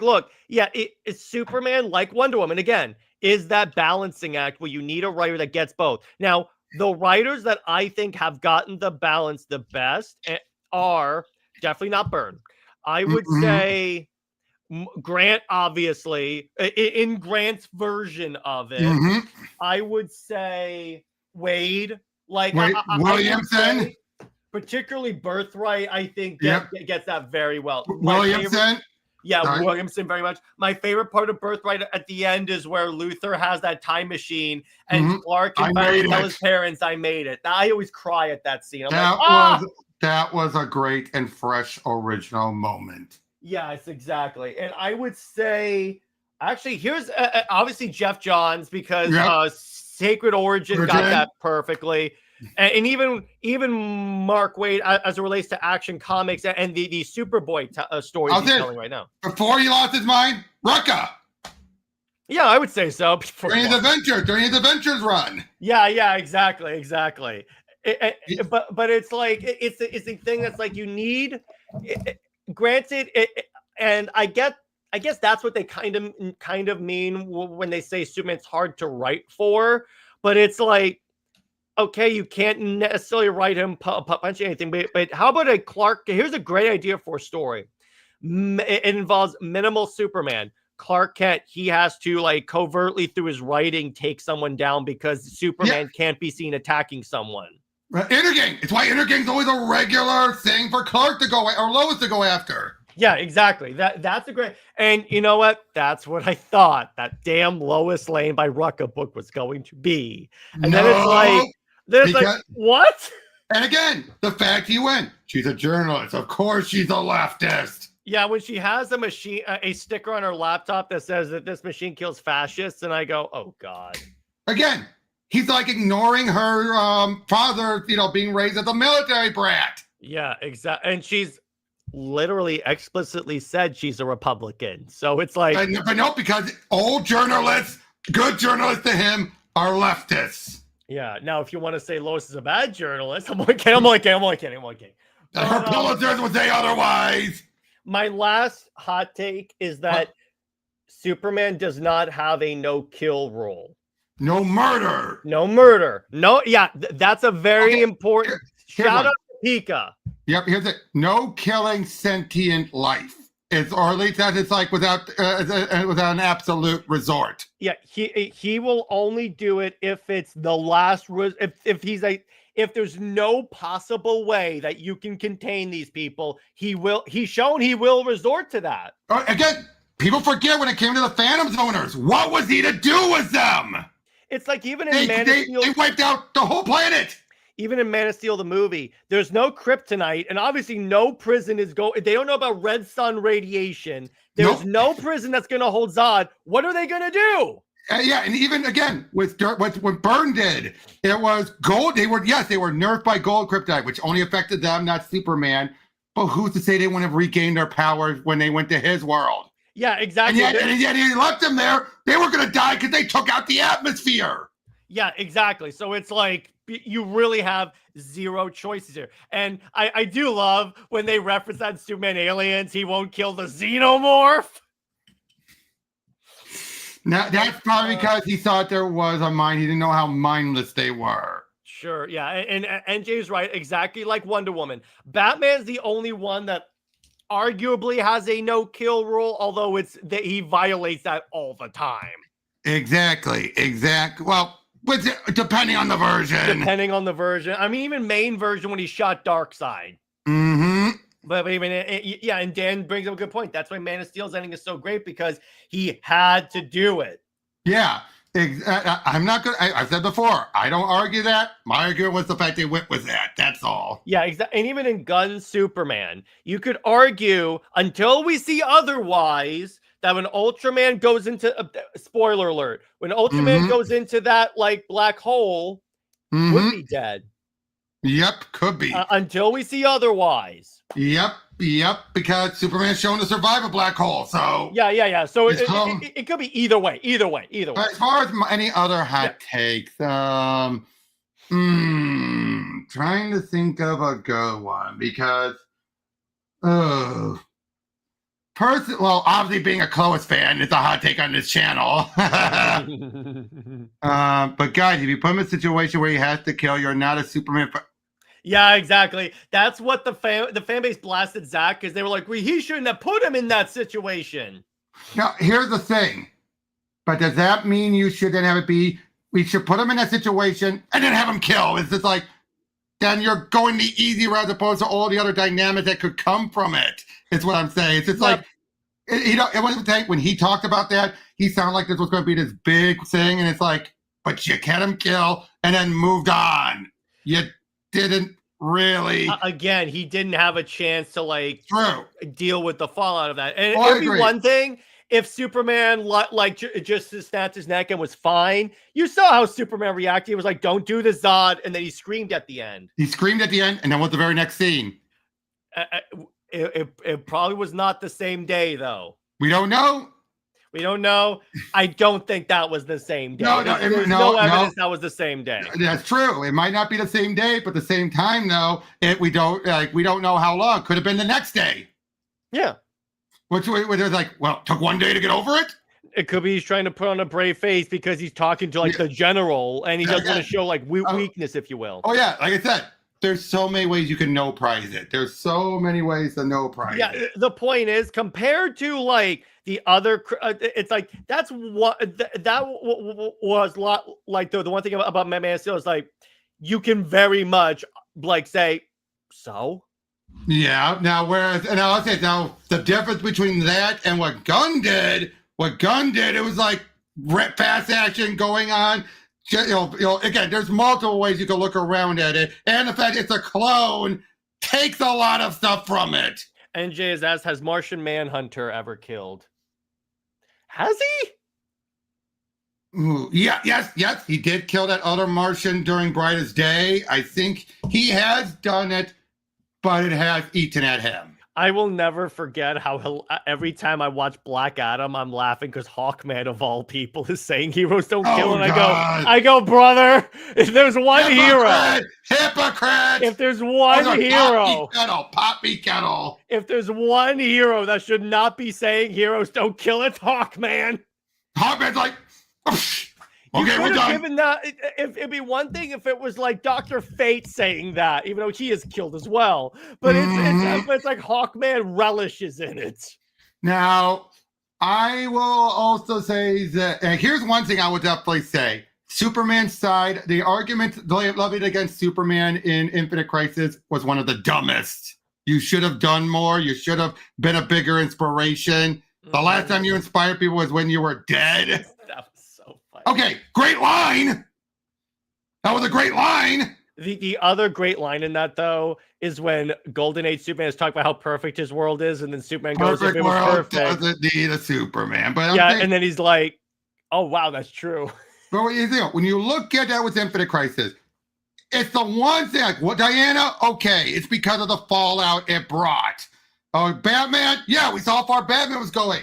Speaker 1: look, it's Superman, like Wonder Woman, again, is that balancing act where you need a writer that gets both. Now, the writers that I think have gotten the balance the best are definitely not Byrne. I would say Grant, obviously, in Grant's version of it. I would say Wade, like
Speaker 2: Williamson,
Speaker 1: particularly Birthright, I think gets that very well.
Speaker 2: Williamson,
Speaker 1: Yeah,
Speaker 2: Sorry?
Speaker 1: Williamson very much. My favorite part of Birthright at the end is where Luther has that time machine and Clark can
Speaker 2: I
Speaker 1: finally
Speaker 2: made
Speaker 1: tell
Speaker 2: it.
Speaker 1: his parents, I made it. I always cry at that scene. I'm like,
Speaker 2: That was a great and fresh original moment.
Speaker 1: Yes, exactly. And I would say, actually, here's obviously Jeff Johns because Sacred Origin got that perfectly. And even Mark Waid as it relates to Action Comics and the Superboy stories he's telling right now.
Speaker 2: Before he lost his mind, Rucka.
Speaker 1: Yeah, I would say so.
Speaker 2: During his Adventures run.
Speaker 1: Yeah, exactly. But it's like it's the thing that's like you need. Granted, and I guess that's what they kind of mean when they say Superman's hard to write for. But it's like, okay, you can't necessarily write him punching anything. But how about a Clark? Here's a great idea for a story. It involves minimal Superman. Clark Kent, he has to like covertly through his writing take someone down because Superman can't be seen attacking someone.
Speaker 2: Intergang. It's why Intergang's always a regular thing for Clark to go or Lois to go after.
Speaker 1: Yeah, exactly. That's a great, and you know what? That's what I thought that damn Lois Lane by Rucka book was going to be. And then it's like, what?
Speaker 2: And again, the fact he went, she's a journalist. Of course she's a leftist.
Speaker 1: Yeah, when she has a sticker on her laptop that says that this machine kills fascists, and I go, oh God.
Speaker 2: Again, he's like ignoring her father, being raised as a military brat.
Speaker 1: Yeah, exactly. And she's literally explicitly said she's a Republican. So it's like,
Speaker 2: but no, because all journalists, good journalists to him, are leftists.
Speaker 1: Yeah. Now, if you want to say Lois is a bad journalist, I'm only kidding.
Speaker 2: Her Pulitzers would say otherwise.
Speaker 1: My last hot take is that Superman does not have a no-kill rule.
Speaker 2: No murder.
Speaker 1: No, yeah, that's a very important shout out to Pika.
Speaker 2: Yep, here's it. No killing sentient life. Or at least that it's like without an absolute resort.
Speaker 1: Yeah, he will only do it if it's the last if there's no possible way that you can contain these people, he will resort to that.
Speaker 2: Again, people forget when it came to the Phantom Zoners. What was he to do with them?
Speaker 1: It's like even in Man of Steel,
Speaker 2: they wiped out the whole planet.
Speaker 1: Even in Man of Steel, the movie, there's no kryptonite, and obviously no prison is they don't know about red sun radiation. There's no prison that's going to hold Zod. What are they going to do?
Speaker 2: Yeah, and even again with what Byrne did, it was gold. They were nerfed by gold kryptonite, which only affected them, not Superman. But who's to say they wouldn't have regained their powers when they went to his world?
Speaker 1: Yeah, exactly.
Speaker 2: And yet he left them there. They were going to die because they took out the atmosphere.
Speaker 1: Yeah, exactly. So it's like you really have zero choices here. And I do love when they reference that in Superman Aliens, he won't kill the xenomorph.
Speaker 2: Now, that's probably because he thought there was a mind. He didn't know how mindless they were.
Speaker 1: Sure, yeah. And NJ's right, exactly like Wonder Woman. Batman's the only one that arguably has a no-kill rule, although it's that he violates that all the time.
Speaker 2: Exactly. Well, depending on the version.
Speaker 1: I mean, even main version when he shot Darkseid.
Speaker 2: Mm-hmm.
Speaker 1: But even and Dan brings up a good point. That's why Man of Steel's ending is so great because he had to do it.
Speaker 2: Yeah, I'm not good. I've said before, I don't argue that. My argument was the fact they went with that. That's all.
Speaker 1: Yeah, exactly. And even in Gunn Superman, you could argue until we see otherwise that when Ultraman goes into spoiler alert, when Ultraman goes into that like black hole, would be dead.
Speaker 2: Yep, could be.
Speaker 1: Until we see otherwise.
Speaker 2: Yep, because Superman's shown to survive a black hole, so...
Speaker 1: Yeah. So it could be either way.
Speaker 2: As far as any other hot takes, trying to think of a good one, because... obviously being a Lois fan is a hot take on this channel. But guys, if you put him in a situation where he has to kill, you're not a Superman...
Speaker 1: Yeah, exactly. That's what the fan base blasted Zach because they were like, he shouldn't have put him in that situation.
Speaker 2: Now, here's the thing. But does that mean you should then have it be, we should put him in that situation and then have him kill? It's just like, then you're going the easy route as opposed to all the other dynamics that could come from it. Is what I'm saying. It's just like, It wasn't think when he talked about that, he sounded like this was going to be this big thing, and it's like, but you let him kill and then moved on. You didn't really.
Speaker 1: Again, he didn't have a chance to like
Speaker 2: True.
Speaker 1: deal with the fallout of that. And
Speaker 2: Oh, I
Speaker 1: it'd be
Speaker 2: agree.
Speaker 1: one thing if Superman like just snapped his neck and was fine. You saw how Superman reacted. He was like, "Don't do this, Zod," and then he screamed at the end.
Speaker 2: He screamed at the end, and then what's the very next scene?
Speaker 1: It probably was not the same day, though.
Speaker 2: We don't know.
Speaker 1: We don't know. I don't think that was the same day.
Speaker 2: No,
Speaker 1: There's no evidence that was the same day.
Speaker 2: That's true. It might not be the same day, but the same time, though, we don't know how long. Could have been the next day.
Speaker 1: Yeah.
Speaker 2: Which was like, well, it took one day to get over it.
Speaker 1: It could be he's trying to put on a brave face because he's talking to like the general, and he doesn't want to show like weakness, if you will.
Speaker 2: Oh yeah, like I said, there's so many ways you can no prize it. There's so many ways to no prize it.
Speaker 1: Yeah, the point is, compared to like the other, it's like that's what that was a lot like the one thing about Man of Steel is like you can very much like say so.
Speaker 2: Yeah. Now, I'll say now the difference between that and what Gunn did, it was like fast action going on. Again, there's multiple ways you can look around at it, and the fact it's a clone takes a lot of stuff from it.
Speaker 1: NJ has asked, has Martian Manhunter ever killed? Has he?
Speaker 2: Ooh, yeah, yes, he did kill that other Martian during Brightest Day. I think he has done it, but it has eaten at him.
Speaker 1: I will never forget how every time I watch Black Adam, I'm laughing because Hawkman of all people is saying heroes don't kill, and I go, brother, if there's one
Speaker 2: Hypocrite!
Speaker 1: if there's one hero,
Speaker 2: pop me kettle.
Speaker 1: If there's one hero that should not be saying heroes don't kill, it's Hawkman.
Speaker 2: Hawkman's like, okay, we're done.
Speaker 1: Given that, it'd be one thing if it was like Dr. Fate saying that, even though he is killed as well. But it's like Hawkman relishes in it.
Speaker 2: Now, I will also say that here's one thing I would definitely say. Superman's side, the argument levied against Superman in Infinite Crisis was one of the dumbest. You should have done more. You should have been a bigger inspiration. The last time you inspired people was when you were dead.
Speaker 1: That was so funny.
Speaker 2: Okay, great line. That was a great line.
Speaker 1: The other great line in that, though, is when Golden Age Superman is talking about how perfect his world is, and then Superman goes,
Speaker 2: "Perfect
Speaker 1: if it was
Speaker 2: world
Speaker 1: perfect,
Speaker 2: doesn't need a Superman." But
Speaker 1: and then he's like, "Oh wow, that's true."
Speaker 2: But when you look at that with Infinite Crisis, it's the one thing. Like, what, Diana? Okay, it's because of the fallout it brought. Oh, Batman? Yeah, we saw how far Batman was going.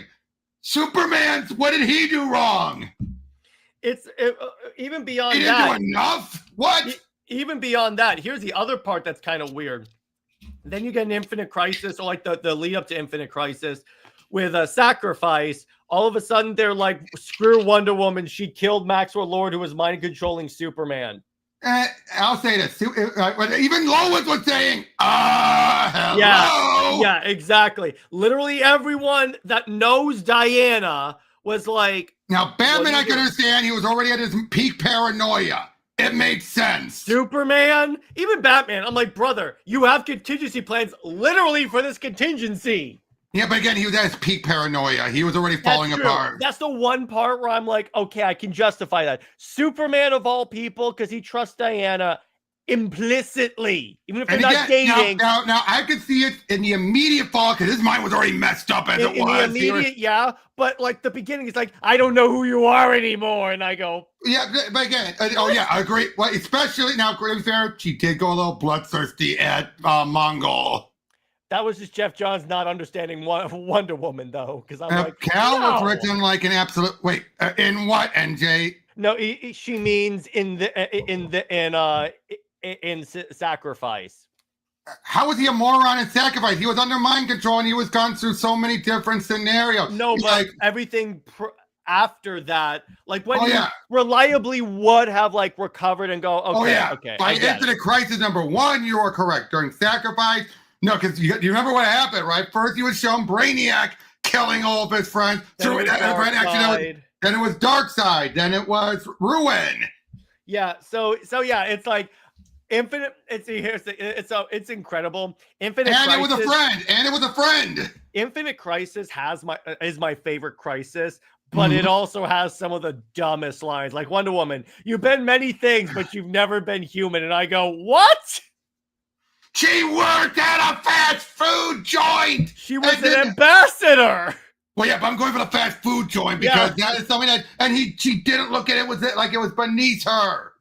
Speaker 2: Superman's, what did he do wrong?
Speaker 1: Even beyond
Speaker 2: he
Speaker 1: that.
Speaker 2: Didn't do enough? What?
Speaker 1: Even beyond that, here's the other part that's kind of weird. Then you get an Infinite Crisis, or like the lead up to Infinite Crisis with a Sacrifice. All of a sudden, they're like, screw Wonder Woman. She killed Maxwell Lord, who was mind controlling Superman.
Speaker 2: I'll say this. Even Lois was saying, hello.
Speaker 1: Yeah, exactly. Literally everyone that knows Diana was like.
Speaker 2: Now, Batman, I can understand. He was already at his peak paranoia. It made sense.
Speaker 1: Superman, even Batman. I'm like, brother, you have contingency plans literally for this contingency.
Speaker 2: Yeah, but again, he was at his peak paranoia. He was already falling apart.
Speaker 1: That's the one part where I'm like, okay, I can justify that. Superman of all people, because he trusts Diana implicitly, even if they're not dating.
Speaker 2: Now, I could see it in the immediate fall because his mind was already messed up as it was.
Speaker 1: In the immediate, yeah, but like the beginning, it's like, I don't know who you are anymore, and I go,
Speaker 2: yeah, but again, I agree. Well, especially now, to be fair, she did go a little bloodthirsty at Mongol.
Speaker 1: That was just Jeff Johns not understanding Wonder Woman, though, because I'm like,
Speaker 2: Kal was written like an absolute. Wait, in what, NJ?
Speaker 1: No, she means in Sacrifice.
Speaker 2: How was he a moron in Sacrifice? He was under mind control, and he was gone through so many different scenarios.
Speaker 1: No, but like, everything after that, like when he reliably would have like recovered and go, okay, okay.
Speaker 2: By Infinite Crisis #1, you are correct. During Sacrifice. No, because you remember what happened, right? First, he was shown Brainiac killing all of his friends. Then it was Darkseid. Then it was Ruin.
Speaker 1: Yeah. So yeah, it's like Infinite. It's incredible. Infinite
Speaker 2: And
Speaker 1: Crisis.
Speaker 2: it was a friend. And it was a friend.
Speaker 1: Infinite Crisis is my favorite Crisis, but it also has some of the dumbest lines. Like Wonder Woman, you've been many things, but you've never been human. And I go, what?
Speaker 2: She worked at a fast food joint.
Speaker 1: She was an ambassador.
Speaker 2: Well, yeah, but I'm going for the fast food joint because that is something that, and she didn't look at it like it was beneath her.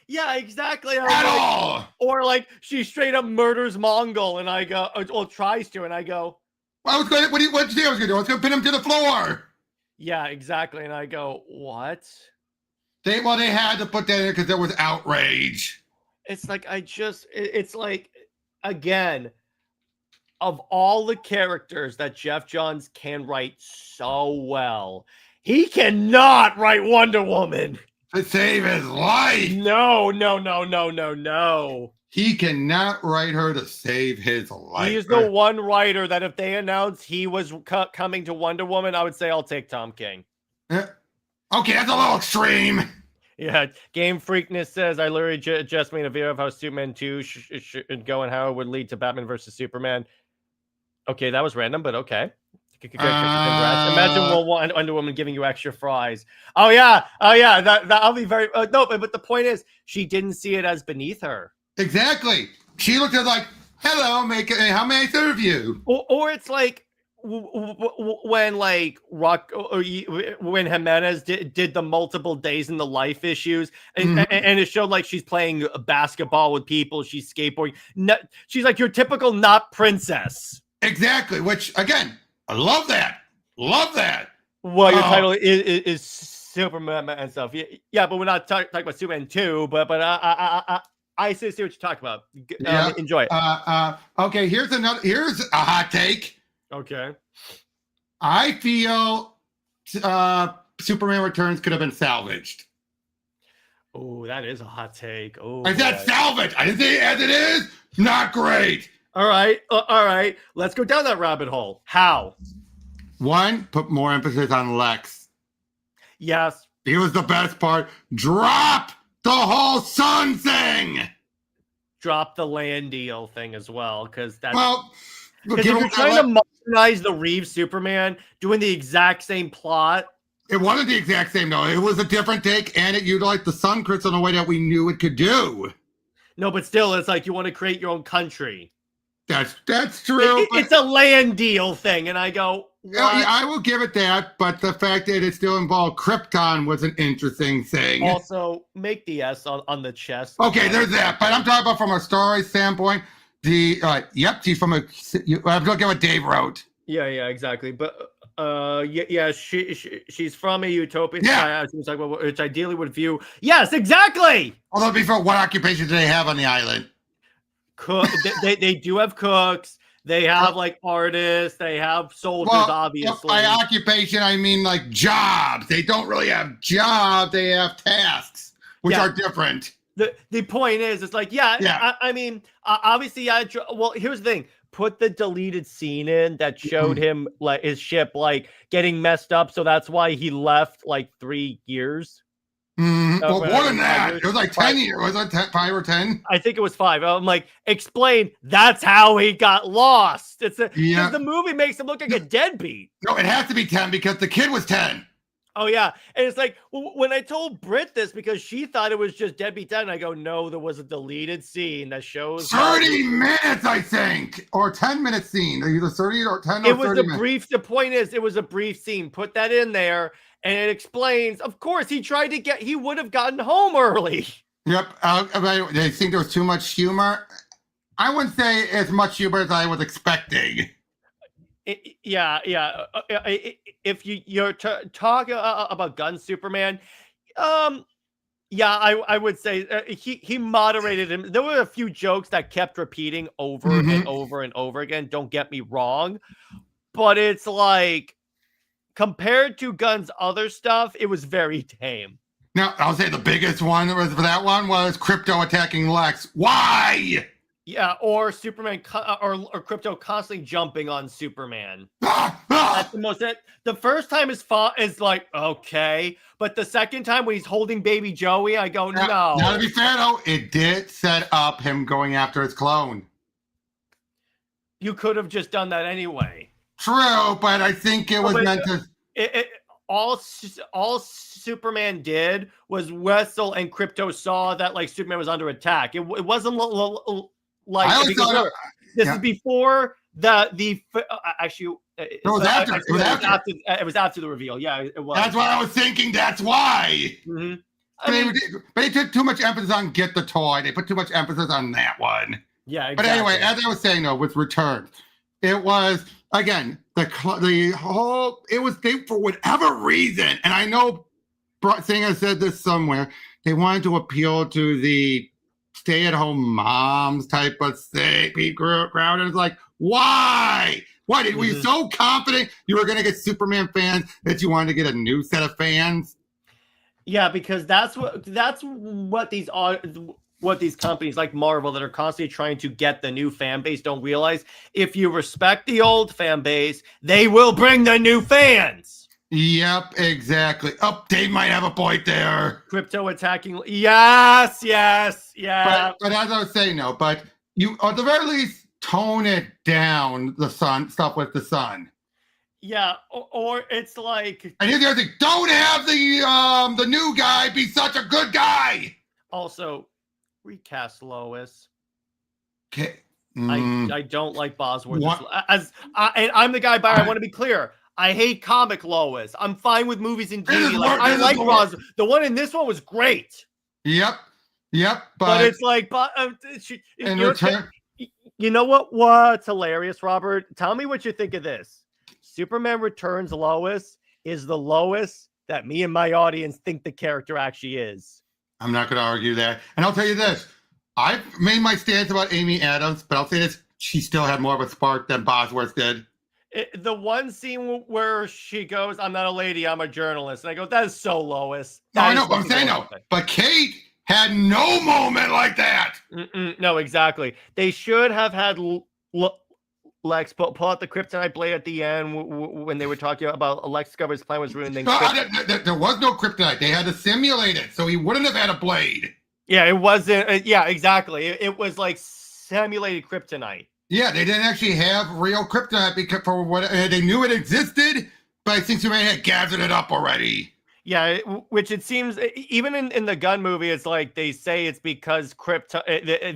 Speaker 1: Yeah, exactly.
Speaker 2: At all.
Speaker 1: Or like she straight up murders Mongol, and I go, or tries to, and I go,
Speaker 2: I was going. What did you think I was going to do? I was going to pin him to the floor.
Speaker 1: Yeah, exactly. And I go, what?
Speaker 2: They had to put that in because there was outrage.
Speaker 1: It's like it's like, again, of all the characters that Jeff Johns can write so well, he cannot write Wonder Woman
Speaker 2: To save his life.
Speaker 1: No.
Speaker 2: He cannot write her to save his life.
Speaker 1: He is the one writer that if they announced he was coming to Wonder Woman, I would say I'll take Tom King.
Speaker 2: Okay, that's a little extreme.
Speaker 1: Yeah, Game Freakness says, I literally just made a video of how Superman 2 should go and how it would lead to Batman versus Superman. Okay, that was random, but okay. Congrats. Imagine Wonder Woman giving you extra fries. Oh yeah. That'll be very no, but the point is, she didn't see it as beneath her.
Speaker 2: Exactly. She looked at it like, hello, how may I serve you?
Speaker 1: Or it's like when like when Jimenez did the multiple days in the life issues, and it showed like she's playing basketball with people, she's skateboarding. She's like your typical not princess.
Speaker 2: Exactly. Which again, I love that.
Speaker 1: Well, your title is Superman and stuff. Yeah, but we're not talking about Superman 2. But I see what you're talking about. Enjoy it.
Speaker 2: Okay, here's a hot take.
Speaker 1: Okay.
Speaker 2: I feel Superman Returns could have been salvaged.
Speaker 1: Oh, that is a hot take. Oh,
Speaker 2: I said salvage. I didn't say as it is. Not great.
Speaker 1: All right. Let's go down that rabbit hole. How?
Speaker 2: One, put more emphasis on Lex.
Speaker 1: Yes.
Speaker 2: He was the best part. Drop the whole sun thing.
Speaker 1: Drop the land deal thing as well, because that's
Speaker 2: if
Speaker 1: you're trying to modernize the Reeves Superman, doing the exact same plot.
Speaker 2: It wasn't the exact same though. It was a different take, and it utilized the sun crystal in a way that we knew it could do.
Speaker 1: No, but still, it's like you want to create your own country.
Speaker 2: That's true.
Speaker 1: It's a land deal thing, and I go, what?
Speaker 2: Yeah, I will give it that, but the fact that it still involved Krypton was an interesting thing.
Speaker 1: Also, make the S on the chest.
Speaker 2: Okay, there's that. But I'm talking about from a story standpoint. She's from I'm looking at what Dave wrote.
Speaker 1: Yeah, exactly. But she's from a utopian
Speaker 2: society.
Speaker 1: She was talking about which ideally would view. Yes, exactly.
Speaker 2: Although before, what occupation do they have on the island?
Speaker 1: They do have cooks. They have like artists. They have soldiers, obviously.
Speaker 2: By occupation, I mean like jobs. They don't really have jobs. They have tasks, which are different.
Speaker 1: The point is, it's like, I mean, obviously, well, here's the thing. Put the deleted scene in that showed him like his ship like getting messed up. So that's why he left like 3 years.
Speaker 2: Well, more than that. It was like 10 years. Was it 5 or 10?
Speaker 1: I think it was 5. I'm like, explain. That's how he got lost. Because the movie makes him look like a deadbeat.
Speaker 2: No, it has to be 10 because the kid was 10.
Speaker 1: Oh, yeah. And it's like, when I told Britt this because she thought it was just deadbeat 10, I go, no, there was a deleted scene that shows
Speaker 2: 30 minutes, I think, or 10-minute scene. Either 30 or 10 or 30
Speaker 1: minutes. It was a brief. The point is, it was a brief scene. Put that in there. And it explains, of course, he would have gotten home early.
Speaker 2: Yep. They think there was too much humor. I wouldn't say as much humor as I was expecting.
Speaker 1: If you're talking about Gun Superman, I would say he moderated him. There were a few jokes that kept repeating over and over and over again. Don't get me wrong. But it's like, compared to Gunn's other stuff, it was very tame.
Speaker 2: Now, I'll say the biggest one was Crypto attacking Lex. Why?
Speaker 1: Yeah, or Superman or Crypto constantly jumping on Superman. That's the most. The first time is like okay, but the second time when he's holding baby Joey, I go no.
Speaker 2: Now to be fair though, it did set up him going after his clone.
Speaker 1: You could have just done that anyway.
Speaker 2: True, but I think it was meant to.
Speaker 1: All Superman did was wrestle, and Krypto saw that like Superman was under attack. It wasn't like
Speaker 2: I always thought
Speaker 1: this is before the actually.
Speaker 2: It was after.
Speaker 1: It was after the reveal. Yeah, it was.
Speaker 2: That's what I was thinking. That's why.
Speaker 1: Mm-hmm.
Speaker 2: But they took too much emphasis on get the toy. They put too much emphasis on that one.
Speaker 1: Yeah, exactly.
Speaker 2: But anyway, as I was saying though, with Return, it was again the whole. It was they for whatever reason, and I know Singer said this somewhere. They wanted to appeal to the stay-at-home moms type of thing. Crowd, and it's like, why? Why were you so confident you were going to get Superman fans that you wanted to get a new set of fans?
Speaker 1: Yeah, because that's what these companies like Marvel that are constantly trying to get the new fan base don't realize. If you respect the old fan base, they will bring the new fans.
Speaker 2: Yep, exactly. Oh, Dave might have a point there.
Speaker 1: Krypto attacking. Yes, yeah.
Speaker 2: But as I was saying, no, but you at the very least tone it down, the sun stuff with the sun.
Speaker 1: Yeah, or it's like.
Speaker 2: And here's the other thing: don't have the new guy be such a good guy.
Speaker 1: Also, recast Lois.
Speaker 2: Okay.
Speaker 1: I don't like Bosworth. And I'm the guy, but I want to be clear. I hate comic Lois. I'm fine with movies and TV. I like Bosworth. The one in this one was great.
Speaker 2: Yep.
Speaker 1: But it's like,
Speaker 2: in return.
Speaker 1: You know what's hilarious, Robert? Tell me what you think of this. Superman Returns Lois is the Lois that me and my audience think the character actually is.
Speaker 2: I'm not going to argue that. And I'll tell you this. I've made my stance about Amy Adams, but I'll say this. She still had more of a spark than Bosworth did.
Speaker 1: The one scene where she goes, I'm not a lady, I'm a journalist. And I go, that is so Lois.
Speaker 2: No, I know, but I'm saying no. But Kate had no moment like that.
Speaker 1: No, exactly. They should have had Lex pull out the kryptonite blade at the end when they were talking about Lex discovered his plan was ruined.
Speaker 2: There was no kryptonite. They had to simulate it, so he wouldn't have had a blade.
Speaker 1: Yeah, it wasn't. Yeah, exactly. It was like simulated kryptonite.
Speaker 2: Yeah, they didn't actually have real kryptonite because for what they knew it existed, but I think Superman had gathered it up already.
Speaker 1: Yeah, which it seems even in the Gunn movie, it's like they say it's because I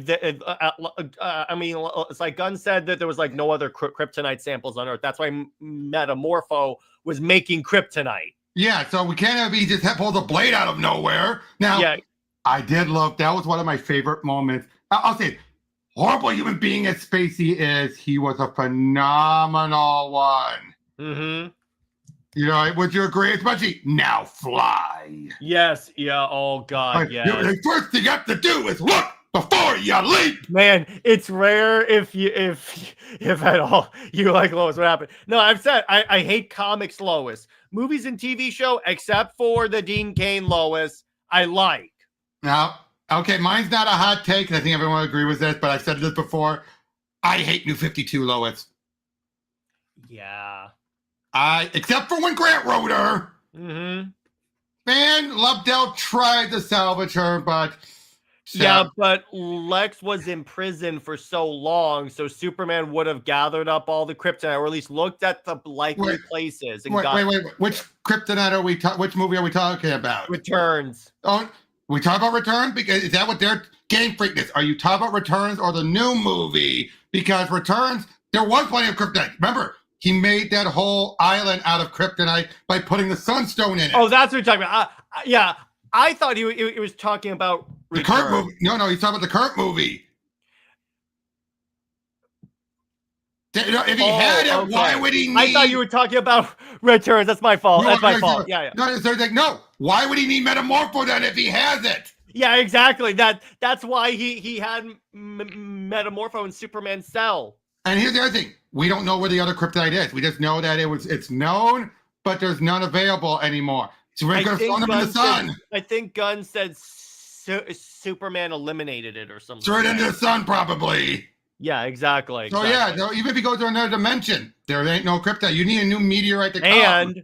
Speaker 1: mean, it's like Gunn said that there was like no other kryptonite samples on Earth. That's why Metamorpho was making kryptonite.
Speaker 2: Yeah, so we can't have he just pull the blade out of nowhere. Now, yeah. I did love that was one of my favorite moments. I'll say, horrible human being as Spacey is, he was a phenomenal one.
Speaker 1: Mm-hmm.
Speaker 2: You know, would you agree? Especially now fly.
Speaker 1: Yes. Yeah. Oh God. Yeah.
Speaker 2: The first thing you have to do is look before you leap.
Speaker 1: Man, it's rare if at all you like Lois. What happened? No, I've said I hate comics Lois. Movies and TV show, except for the Dean Cain Lois, I like.
Speaker 2: Now, okay, mine's not a hot take, and I think everyone will agree with this, but I've said this before. I hate New 52 Lois.
Speaker 1: Yeah.
Speaker 2: Except for when Grant wrote her.
Speaker 1: Mm-hmm.
Speaker 2: Man, Lobdell tried to salvage her, but...
Speaker 1: Yeah, but Lex was in prison for so long, so Superman would have gathered up all the kryptonite, or at least looked at the likely places. And
Speaker 2: wait. Which kryptonite are we which movie are we talking about?
Speaker 1: Returns.
Speaker 2: Oh, we talk about Returns? Because is that what their game freakness? Are you talking about Returns or the new movie? Because Returns, there was plenty of kryptonite. Remember, he made that whole island out of kryptonite by putting the sunstone in it.
Speaker 1: Oh, that's what you're talking about. Yeah, I thought he was talking about
Speaker 2: the current movie. No, he's talking about the current movie. If he had it, why would he need...
Speaker 1: I thought you were talking about Returns. That's my fault. That's my fault. Yeah.
Speaker 2: No, why would he need Metamorpho then if he has it?
Speaker 1: Yeah, exactly. That's why he had Metamorpho in Superman's cell.
Speaker 2: And here's the other thing. We don't know where the other kryptonite is. We just know that it's known, but there's none available anymore. So we're going to throw them in the sun.
Speaker 1: I think Gunn said Superman eliminated it or something.
Speaker 2: Throw it into the sun, probably.
Speaker 1: Yeah, exactly.
Speaker 2: So yeah, so even if you go to another dimension, there ain't no kryptonite. You need a new meteorite to come.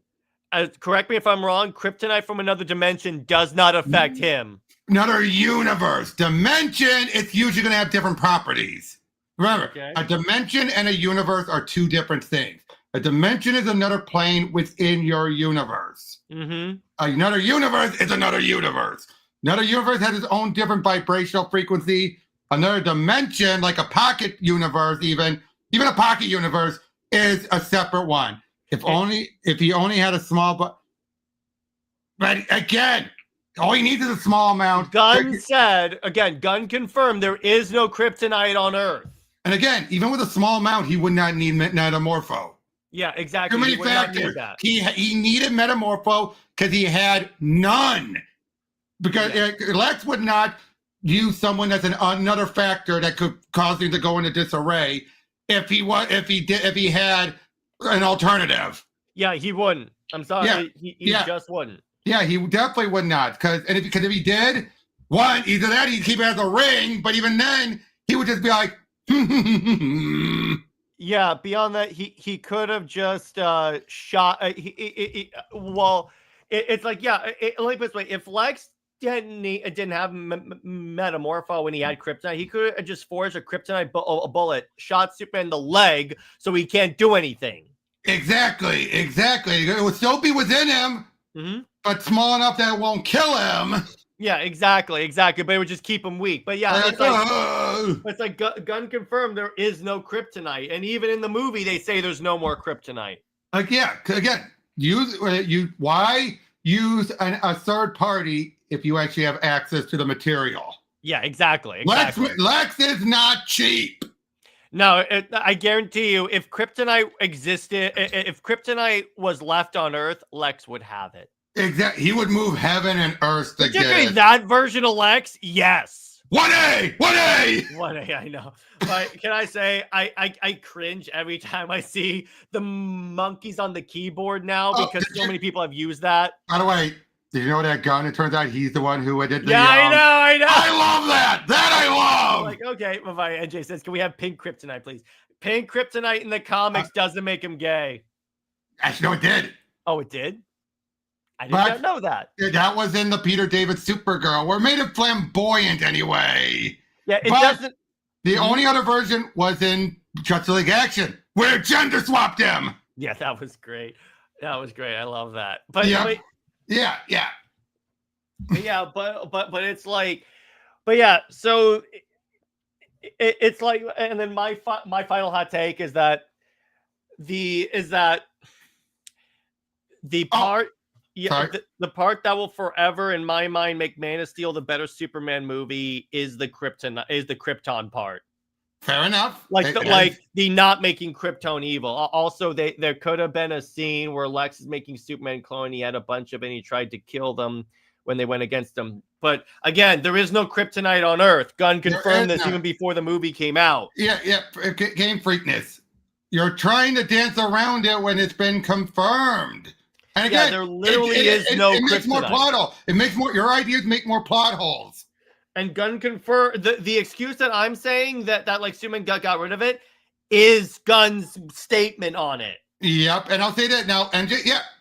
Speaker 1: And correct me if I'm wrong, kryptonite from another dimension does not affect him.
Speaker 2: Another universe. Dimension, it's usually going to have different properties. Remember, a dimension and a universe are two different things. A dimension is another plane within your universe. Another universe is another universe. Another universe has its own different vibrational frequency. Another dimension, like a pocket universe, even a pocket universe, is a separate one. If he only had a small, but again, all he needs is a small amount.
Speaker 1: Gunn said, again, Gunn confirmed there is no kryptonite on Earth.
Speaker 2: And again, even with a small amount, he would not need metamorpho.
Speaker 1: Yeah, exactly.
Speaker 2: Too many factors. He needed metamorpho because he had none. Because Lex would not use someone that's another factor that could cause him to go into disarray if he had an alternative.
Speaker 1: Yeah, he wouldn't. I'm sorry.
Speaker 2: Yeah.
Speaker 1: He just wouldn't.
Speaker 2: Yeah, he definitely would not. Because if he did, one, either that he'd keep it as a ring, but even then, he would just be like,
Speaker 1: yeah, beyond that, he could have just shot. It's like, yeah, like this way, if Lex didn't have metamorpho when he had kryptonite, he could have just forged a kryptonite bullet, shot Superman in the leg, so he can't do anything.
Speaker 2: Exactly. It would still be within him, but small enough that it won't kill him.
Speaker 1: Yeah, exactly. But it would just keep him weak. But yeah, it's like Gunn confirmed there is no kryptonite, and even in the movie they say there's no more kryptonite.
Speaker 2: Again, why use a third party if you actually have access to the material?
Speaker 1: Yeah, exactly.
Speaker 2: Lex is not cheap.
Speaker 1: No, I guarantee you, if kryptonite existed, if kryptonite was left on Earth, Lex would have it.
Speaker 2: Exactly. He would move heaven and earth to get it.
Speaker 1: That version of Lex, yes.
Speaker 2: 1A,
Speaker 1: I know. But can I say, I cringe every time I see the monkeys on the keyboard now because so many people have used that.
Speaker 2: By the way, did you know that Gunn? It turns out he's the one who did the.
Speaker 1: Yeah, I know.
Speaker 2: I love that. That I love.
Speaker 1: Like, okay, NJ says, can we have pink kryptonite, please? Pink kryptonite in the comics doesn't make him gay.
Speaker 2: Actually, no, it did.
Speaker 1: Oh, it did? I did not know that.
Speaker 2: That was in the Peter David Supergirl. We're made it flamboyant anyway.
Speaker 1: Yeah, it doesn't.
Speaker 2: The only other version was in Justice League Action, where gender swapped him.
Speaker 1: Yeah, that was great. I love that. But
Speaker 2: yeah.
Speaker 1: But it's like, but yeah. So it's like, and then my final hot take is that the part. Yeah, the part that will forever, in my mind, make Man of Steel the better Superman movie is the Krypton part.
Speaker 2: Fair enough.
Speaker 1: Like the not making Krypton evil. Also, there could have been a scene where Lex is making Superman clone. He had a bunch of it, and he tried to kill them when they went against him. But again, there is no kryptonite on Earth. Gunn confirmed this even before the movie came out.
Speaker 2: Yeah, game freakness. You're trying to dance around it when it's been confirmed. And again,
Speaker 1: there literally is no kryptonite.
Speaker 2: It makes more plot holes. It makes more. Your ideas make more plot holes.
Speaker 1: And Gunn confirmed the excuse that I'm saying that like Superman got rid of it is Gunn's statement on it.
Speaker 2: Yep, and I'll say that now. And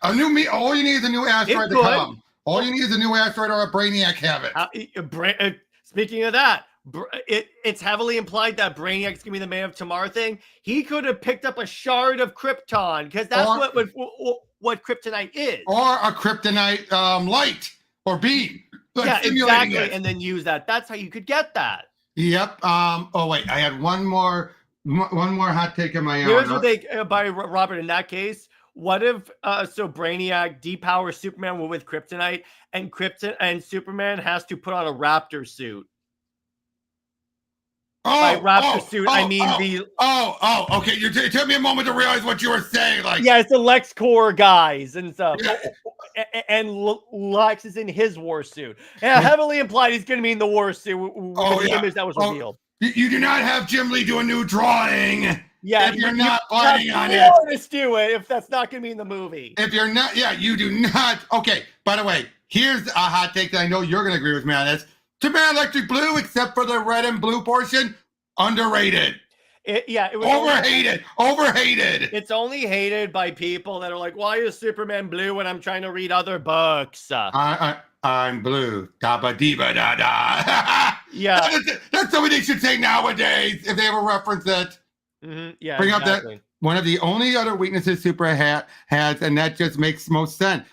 Speaker 2: a new all you need is a new asteroid to come. All you need is a new asteroid or a Brainiac have it.
Speaker 1: Speaking of that, it's heavily implied that Brainiac's gonna be the Man of Tomorrow thing. He could have picked up a shard of Krypton because that's what kryptonite is,
Speaker 2: or a kryptonite light or beam.
Speaker 1: Exactly, and then use that. That's how you could get that.
Speaker 2: Yep. Oh wait, I had one more hot take in my own.
Speaker 1: Here's what they by Robert. In that case, what if Brainiac depowers Superman with kryptonite, and Superman has to put on a raptor suit? By raptor suit, I mean
Speaker 2: okay. It took me a moment to realize what you were saying. Like,
Speaker 1: yeah, it's the LexCorp guys and stuff, and Lex is in his war suit. Yeah, heavily implied he's going to be in the war suit with the image that was revealed.
Speaker 2: You do not have Jim Lee do a new drawing.
Speaker 1: Yeah,
Speaker 2: if you're not fighting on it.
Speaker 1: Let's do it if that's not going to be in the movie.
Speaker 2: If you're not, you do not. Okay. By the way, here's a hot take that I know you're going to agree with me on this. Superman Electric Blue, except for the red and blue portion, underrated.
Speaker 1: It was
Speaker 2: overhated.
Speaker 1: It's only hated by people that are like, why is Superman blue when I'm trying to read other books?
Speaker 2: I'm blue. Dabba diba da da.
Speaker 1: Yeah.
Speaker 2: That's something they should say nowadays if they ever reference it.
Speaker 1: Yeah.
Speaker 2: Bring
Speaker 1: exactly.
Speaker 2: up that one of the only other weaknesses Superman has, and that just makes most sense.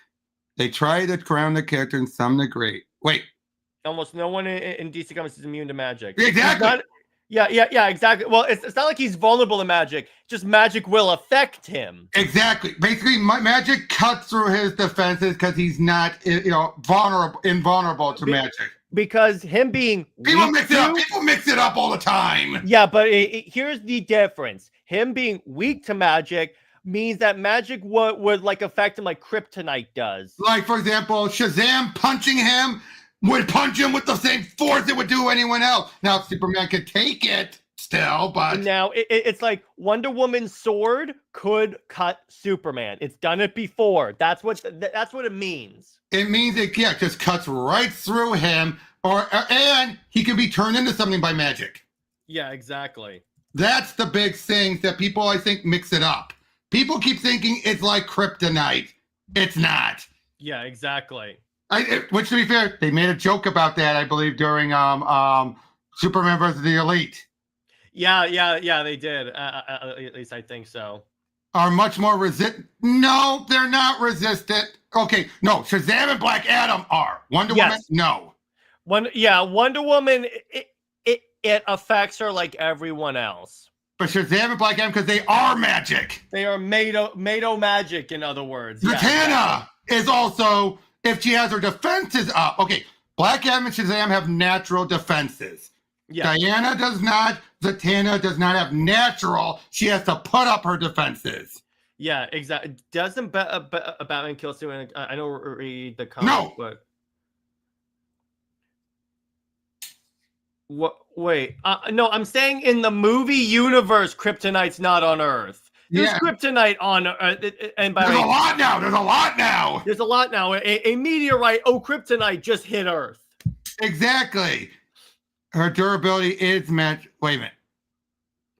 Speaker 2: They try to crown the character in some degree. Wait.
Speaker 1: Almost no one in DC Comics is immune to magic.
Speaker 2: Exactly.
Speaker 1: Yeah, exactly. Well, it's not like he's vulnerable to magic. Just magic will affect him.
Speaker 2: Exactly. Basically, magic cuts through his defenses because he's not, invulnerable to magic.
Speaker 1: Because him being
Speaker 2: people mix it up all the time.
Speaker 1: Yeah, but here's the difference. Him being weak to magic means that magic would like affect him like kryptonite does.
Speaker 2: Like, for example, Shazam punching him would punch him with the same force it would do anyone else. Now, Superman could take it still, but...
Speaker 1: Now, it's like Wonder Woman's sword could cut Superman. It's done it before. That's what it means.
Speaker 2: It means it just cuts right through him, and he can be turned into something by magic.
Speaker 1: Yeah, exactly. That's
Speaker 2: the big thing that people, I think, mix it up. People keep thinking it's like kryptonite. It's not.
Speaker 1: Yeah, exactly.
Speaker 2: Which, to be fair, they made a joke about that, I believe, during Superman versus the Elite.
Speaker 1: Yeah, they did. At least I think so.
Speaker 2: Are much more resistant. No, they're not resistant. Okay, no, Shazam and Black Adam are. Wonder Woman, no.
Speaker 1: Wonder Woman, it affects her like everyone else.
Speaker 2: But Shazam and Black Adam, because they are magic.
Speaker 1: They are made of magic, in other words.
Speaker 2: Zatanna is also... If she has her defenses up. Okay, Black Adam and Shazam have natural defenses. Yeah. Diana does not. Zatanna does not have natural. She has to put up her defenses.
Speaker 1: Yeah, exactly. Doesn't Batman kill Superman? I don't read the comic, but... What? Wait. No, I'm saying in the movie universe, Kryptonite's not on Earth. There's kryptonite on Earth, and by
Speaker 2: there's a lot now.
Speaker 1: There's a lot now. A meteorite, kryptonite just hit Earth.
Speaker 2: Exactly. Her durability is matched. Wait a minute.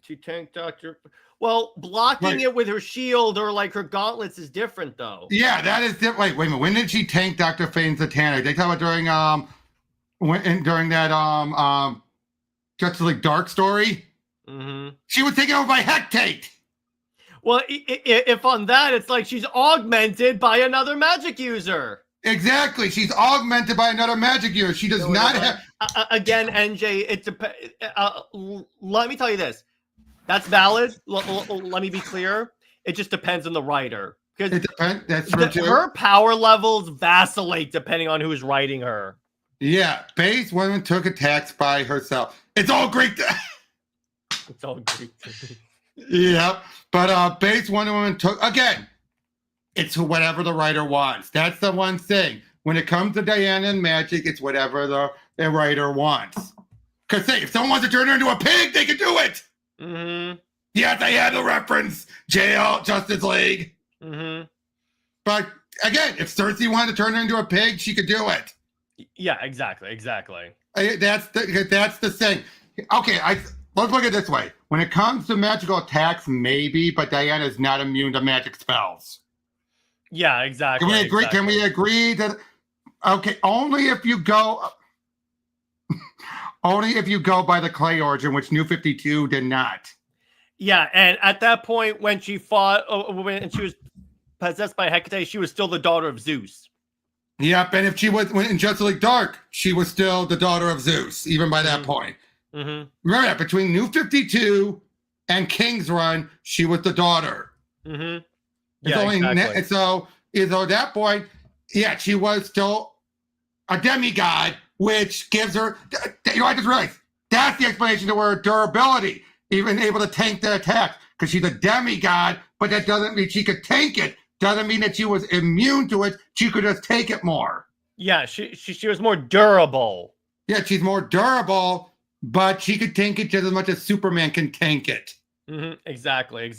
Speaker 1: She tanked Dr. Well, blocking it with her shield or like her gauntlets is different, though.
Speaker 2: Yeah, that is different. Wait a minute. When did she tank Dr. Fane's Zatanna? They talk about during that Justice League Dark story. She was taken over by Hecate.
Speaker 1: Well, if on that, it's like she's augmented by another magic user.
Speaker 2: Exactly. She's augmented by another magic user. She does not have...
Speaker 1: Again, NJ, it depends. Let me tell you this. That's valid. Let me be clear. It just depends on the writer.
Speaker 2: It depends. That's true too.
Speaker 1: Her power levels vacillate depending on who's writing her.
Speaker 2: Yeah. Base Woman took attacks by herself. It's all Greek.
Speaker 1: It's all Greek.
Speaker 2: Yeah. But Base Wonder Woman took, again, it's whatever the writer wants. That's the one thing. When it comes to Diana and magic, it's whatever the writer wants. Because, say, if someone wants to turn her into a pig, they can do it. Yes, I had the reference. JL, Justice League. But, again, if Cersei wanted to turn her into a pig, she could do it.
Speaker 1: Yeah, exactly.
Speaker 2: That's the thing. Okay, let's look at it this way. When it comes to magical attacks, maybe, but Diana is not immune to magic spells.
Speaker 1: Yeah, exactly.
Speaker 2: Can we agree?
Speaker 1: Exactly.
Speaker 2: Can we agree that? Okay, only if you go by the Clay origin, which New 52 did not.
Speaker 1: Yeah, and at that point, when she fought, when she was possessed by Hecate, she was still the daughter of Zeus.
Speaker 2: Yep, and if she was in Justice League Dark, she was still the daughter of Zeus, even by that point. Remember that between New 52 and King's Run, she was the daughter.
Speaker 1: Yeah,
Speaker 2: exactly. So at that point, she was still a demigod, which gives her. I just realized that's the explanation to her durability, even able to tank the attack, because she's a demigod. But that doesn't mean she could tank it. Doesn't mean that she was immune to it. She could just take it more.
Speaker 1: Yeah, she was more durable.
Speaker 2: Yeah, she's more durable. But she could tank it just as much as Superman can tank it.
Speaker 1: Exactly.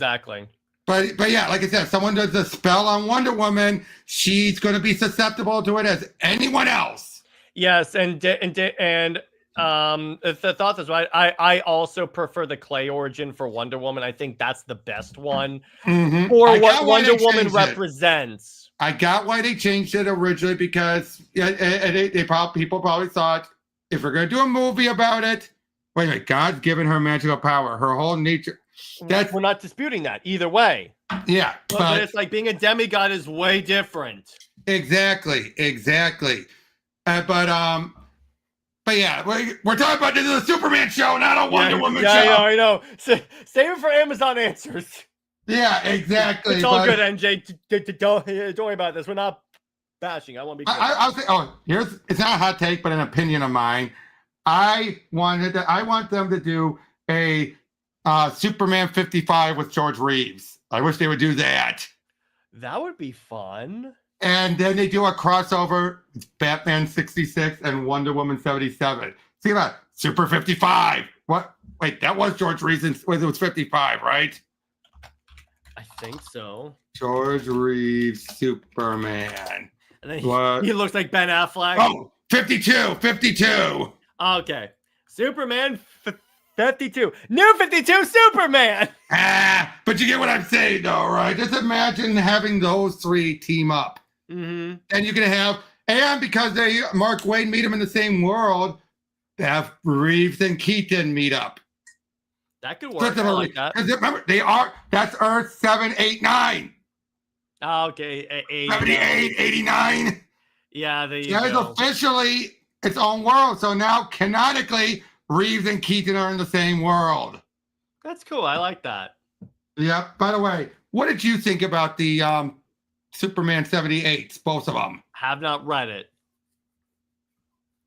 Speaker 2: But yeah, like I said, if someone does a spell on Wonder Woman, she's going to be susceptible to it as anyone else.
Speaker 1: Yes, and The thought is right. I also prefer the clay origin for Wonder Woman. I think that's the best one for what Wonder Woman represents.
Speaker 2: I got why they changed it originally because people probably thought if we're gonna do a movie about it, wait a minute, God's given her magical power, her whole nature.
Speaker 1: We're not disputing that either way.
Speaker 2: Yeah,
Speaker 1: but it's like being a demigod is way different.
Speaker 2: Exactly. But yeah, we're talking about this is a Superman show, not a Wonder Woman show.
Speaker 1: Yeah, I know. Save it for Amazon Answers.
Speaker 2: Yeah, exactly.
Speaker 1: It's all good, MJ. Don't worry about this. We're not bashing. I want to be.
Speaker 2: I'll say. Oh, it's not a hot take, but an opinion of mine. I want them to do a Superman 55 with George Reeves. I wish they would do that.
Speaker 1: That would be fun.
Speaker 2: And then they do a crossover, Batman 66 and Wonder Woman 77. See that? Super 55. What? Wait, that was George Reeves. It was 55, right?
Speaker 1: I think so.
Speaker 2: George Reeves, Superman.
Speaker 1: And then he looks like Ben Affleck.
Speaker 2: Oh, 52.
Speaker 1: Okay. Superman 52. New 52 Superman.
Speaker 2: But you get what I'm saying, though, right? Just imagine having those three team up.
Speaker 1: Mm-hmm.
Speaker 2: And you can have, and because Mark Waid meet them in the same world, they have Reeves and Keaton meet up.
Speaker 1: That could work. I like that.
Speaker 2: Remember, that's Earth 7, 8, 9.
Speaker 1: Oh, okay.
Speaker 2: 78, 89.
Speaker 1: Yeah, there you
Speaker 2: go. It's officially its own world. So now, canonically, Reeves and Keaton are in the same world.
Speaker 1: That's cool. I like that.
Speaker 2: Yeah. By the way, what did you think about the Superman 78s, both of them?
Speaker 1: Have not read it.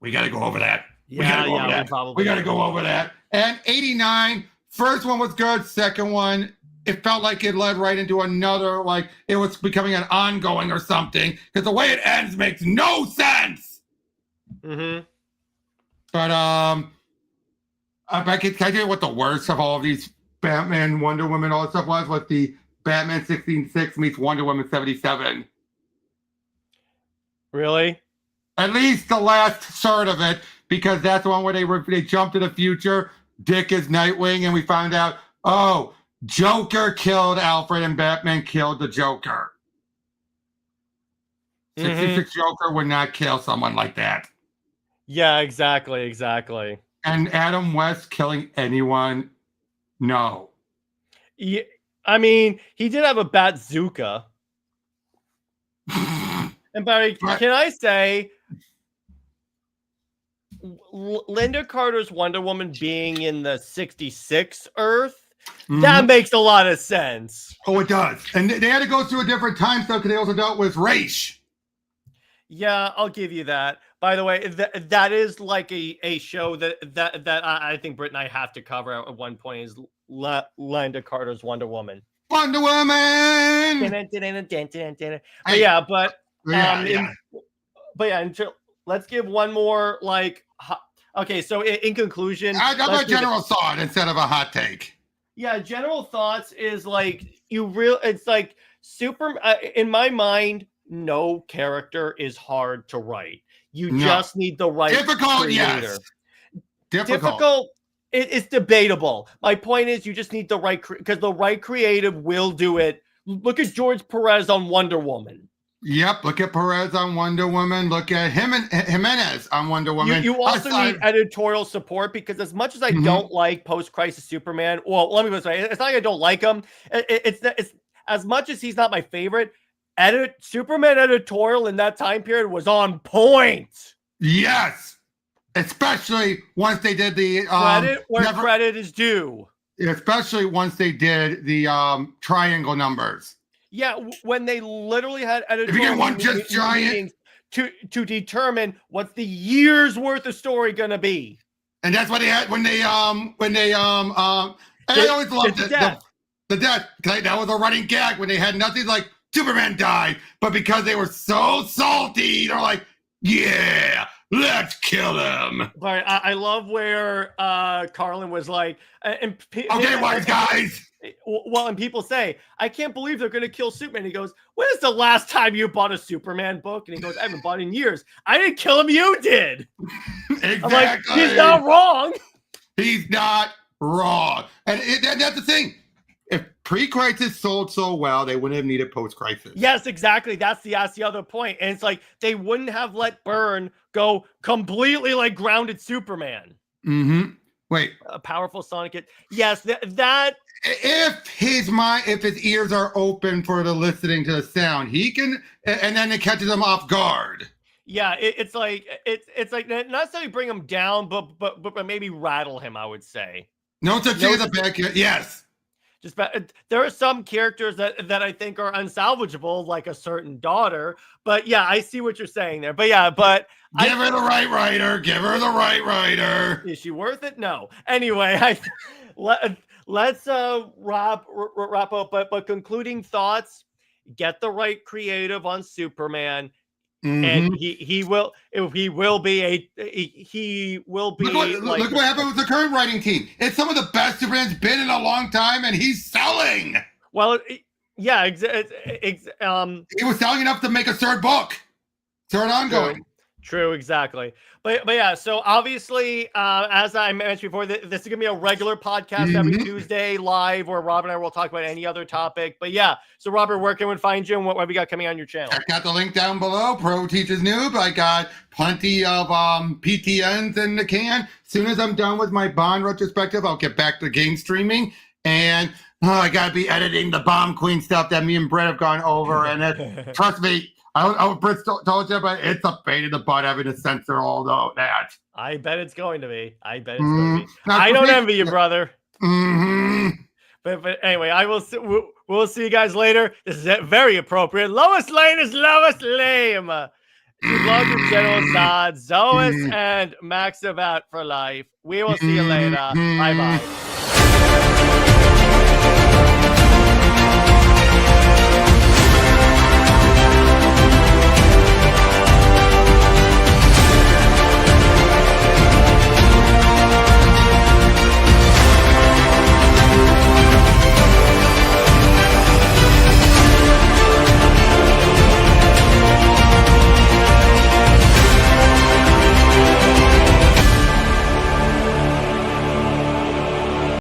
Speaker 2: We got to go over that.
Speaker 1: We got to
Speaker 2: go over that. And 89, first one was good. Second one, it felt like it led right into another, like it was becoming an ongoing or something. Because the way it ends makes no sense.
Speaker 1: Mm-hmm.
Speaker 2: But can I tell you what the worst of all of these Batman, Wonder Woman, all that stuff was? What the Batman 16:6 meets Wonder Woman 77.
Speaker 1: Really?
Speaker 2: At least the last third of it, because that's the one where they jumped to the future. Dick is Nightwing, and we found out, oh, Joker killed Alfred and Batman killed the Joker. 66 Joker would not kill someone like that.
Speaker 1: Yeah, exactly.
Speaker 2: And Adam West killing anyone? No.
Speaker 1: Yeah, I mean, he did have a bazooka. And Barry, can I say, Linda Carter's Wonder Woman being in the 66 Earth, that makes a lot of sense.
Speaker 2: Oh, it does. And they had to go through a different time stuff because they also dealt with race.
Speaker 1: Yeah, I'll give you that. By the way, that is like a show that I think Britt and I have to cover at one point is Linda Carter's Wonder Woman.
Speaker 2: Wonder Woman!
Speaker 1: Let's give one more, like, okay, so in conclusion.
Speaker 2: I got my general thought instead of a hot take.
Speaker 1: Yeah, general thoughts is like, it's like in my mind, no character is hard to write. You just need the right
Speaker 2: difficult
Speaker 1: creator.
Speaker 2: Yes difficult.
Speaker 1: It's debatable. My point is you just need the right, because the right creative will do it. Look at George Perez on Wonder Woman.
Speaker 2: Yep, look at Perez on Wonder Woman. Look at Jimenez on Wonder Woman.
Speaker 1: You also need editorial support, because as much as I don't like post-crisis Superman, well, let me put it this way. It's not like I don't like him. It's as much as he's not my favorite, Superman editorial in that time period was on point.
Speaker 2: Yes, especially once they did the
Speaker 1: credit where credit is due.
Speaker 2: Especially once they did the triangle numbers.
Speaker 1: Yeah, when they literally had editorial meetings to determine what's the year's worth of story gonna be.
Speaker 2: And that's what they had when they and I always loved the death. That was a running gag when they had nothing, like Superman died, but because they were so salty, they're like, yeah, Let's kill him.
Speaker 1: But I love where Carlin was like,
Speaker 2: Okay, wise guys.
Speaker 1: Well, and people say, I can't believe they're going to kill Superman. He goes, when's the last time you bought a Superman book? And he goes, I haven't bought in years. I didn't kill him. You did.
Speaker 2: Exactly.
Speaker 1: I'm like, he's not wrong.
Speaker 2: He's not wrong. And that's the thing. If pre-crisis sold so well, they wouldn't have needed post-crisis.
Speaker 1: Yes, exactly. That's the other point. And it's like, they wouldn't have let Byrne go completely like grounded Superman.
Speaker 2: Mm-hmm. Wait.
Speaker 1: A powerful Sonic. Yes, that.
Speaker 2: If his ears are open for the listening to the sound, he can, and then it catches him off guard.
Speaker 1: Yeah, it's like not necessarily bring him down, but maybe rattle him. I would say.
Speaker 2: No such thing as a bad kid. Yes.
Speaker 1: Just there are some characters that I think are unsalvageable, like a certain daughter. But yeah, I see what you're saying there. But yeah,
Speaker 2: give her the right writer. Give her the right writer.
Speaker 1: Is she worth it? No. Anyway, let's wrap up. But concluding thoughts: get the right creative on Superman. Mm-hmm. And he will be.
Speaker 2: Look what happened with the current writing team. It's some of the best Superman's been in a long time, and he's selling.
Speaker 1: Well, yeah,
Speaker 2: he was selling enough to make a third book, third ongoing.
Speaker 1: True, exactly. But yeah, so obviously, as I mentioned before, this is gonna be a regular podcast every Tuesday live, where Rob and I will talk about any other topic. But yeah, so Robert, where can we find you, and what have we got coming on your channel?
Speaker 2: Check out the link down below. Pro Teachers Noob. I got plenty of PTNs in the can. As soon as I'm done with my Bond retrospective, I'll get back to game streaming, and I gotta be editing the Bomb Queen stuff that me and Brett have gone over, and trust me. I Britt told you, but it's a pain in the butt having to censor all that.
Speaker 1: I bet it's going to be. I don't envy you, brother.
Speaker 2: Mm-hmm.
Speaker 1: But anyway, we'll see you guys later. This is very appropriate. Lois Lane is Lois Lame. Larger General Zod, Zois, and Max Savat for life. We will see you later. Bye-bye.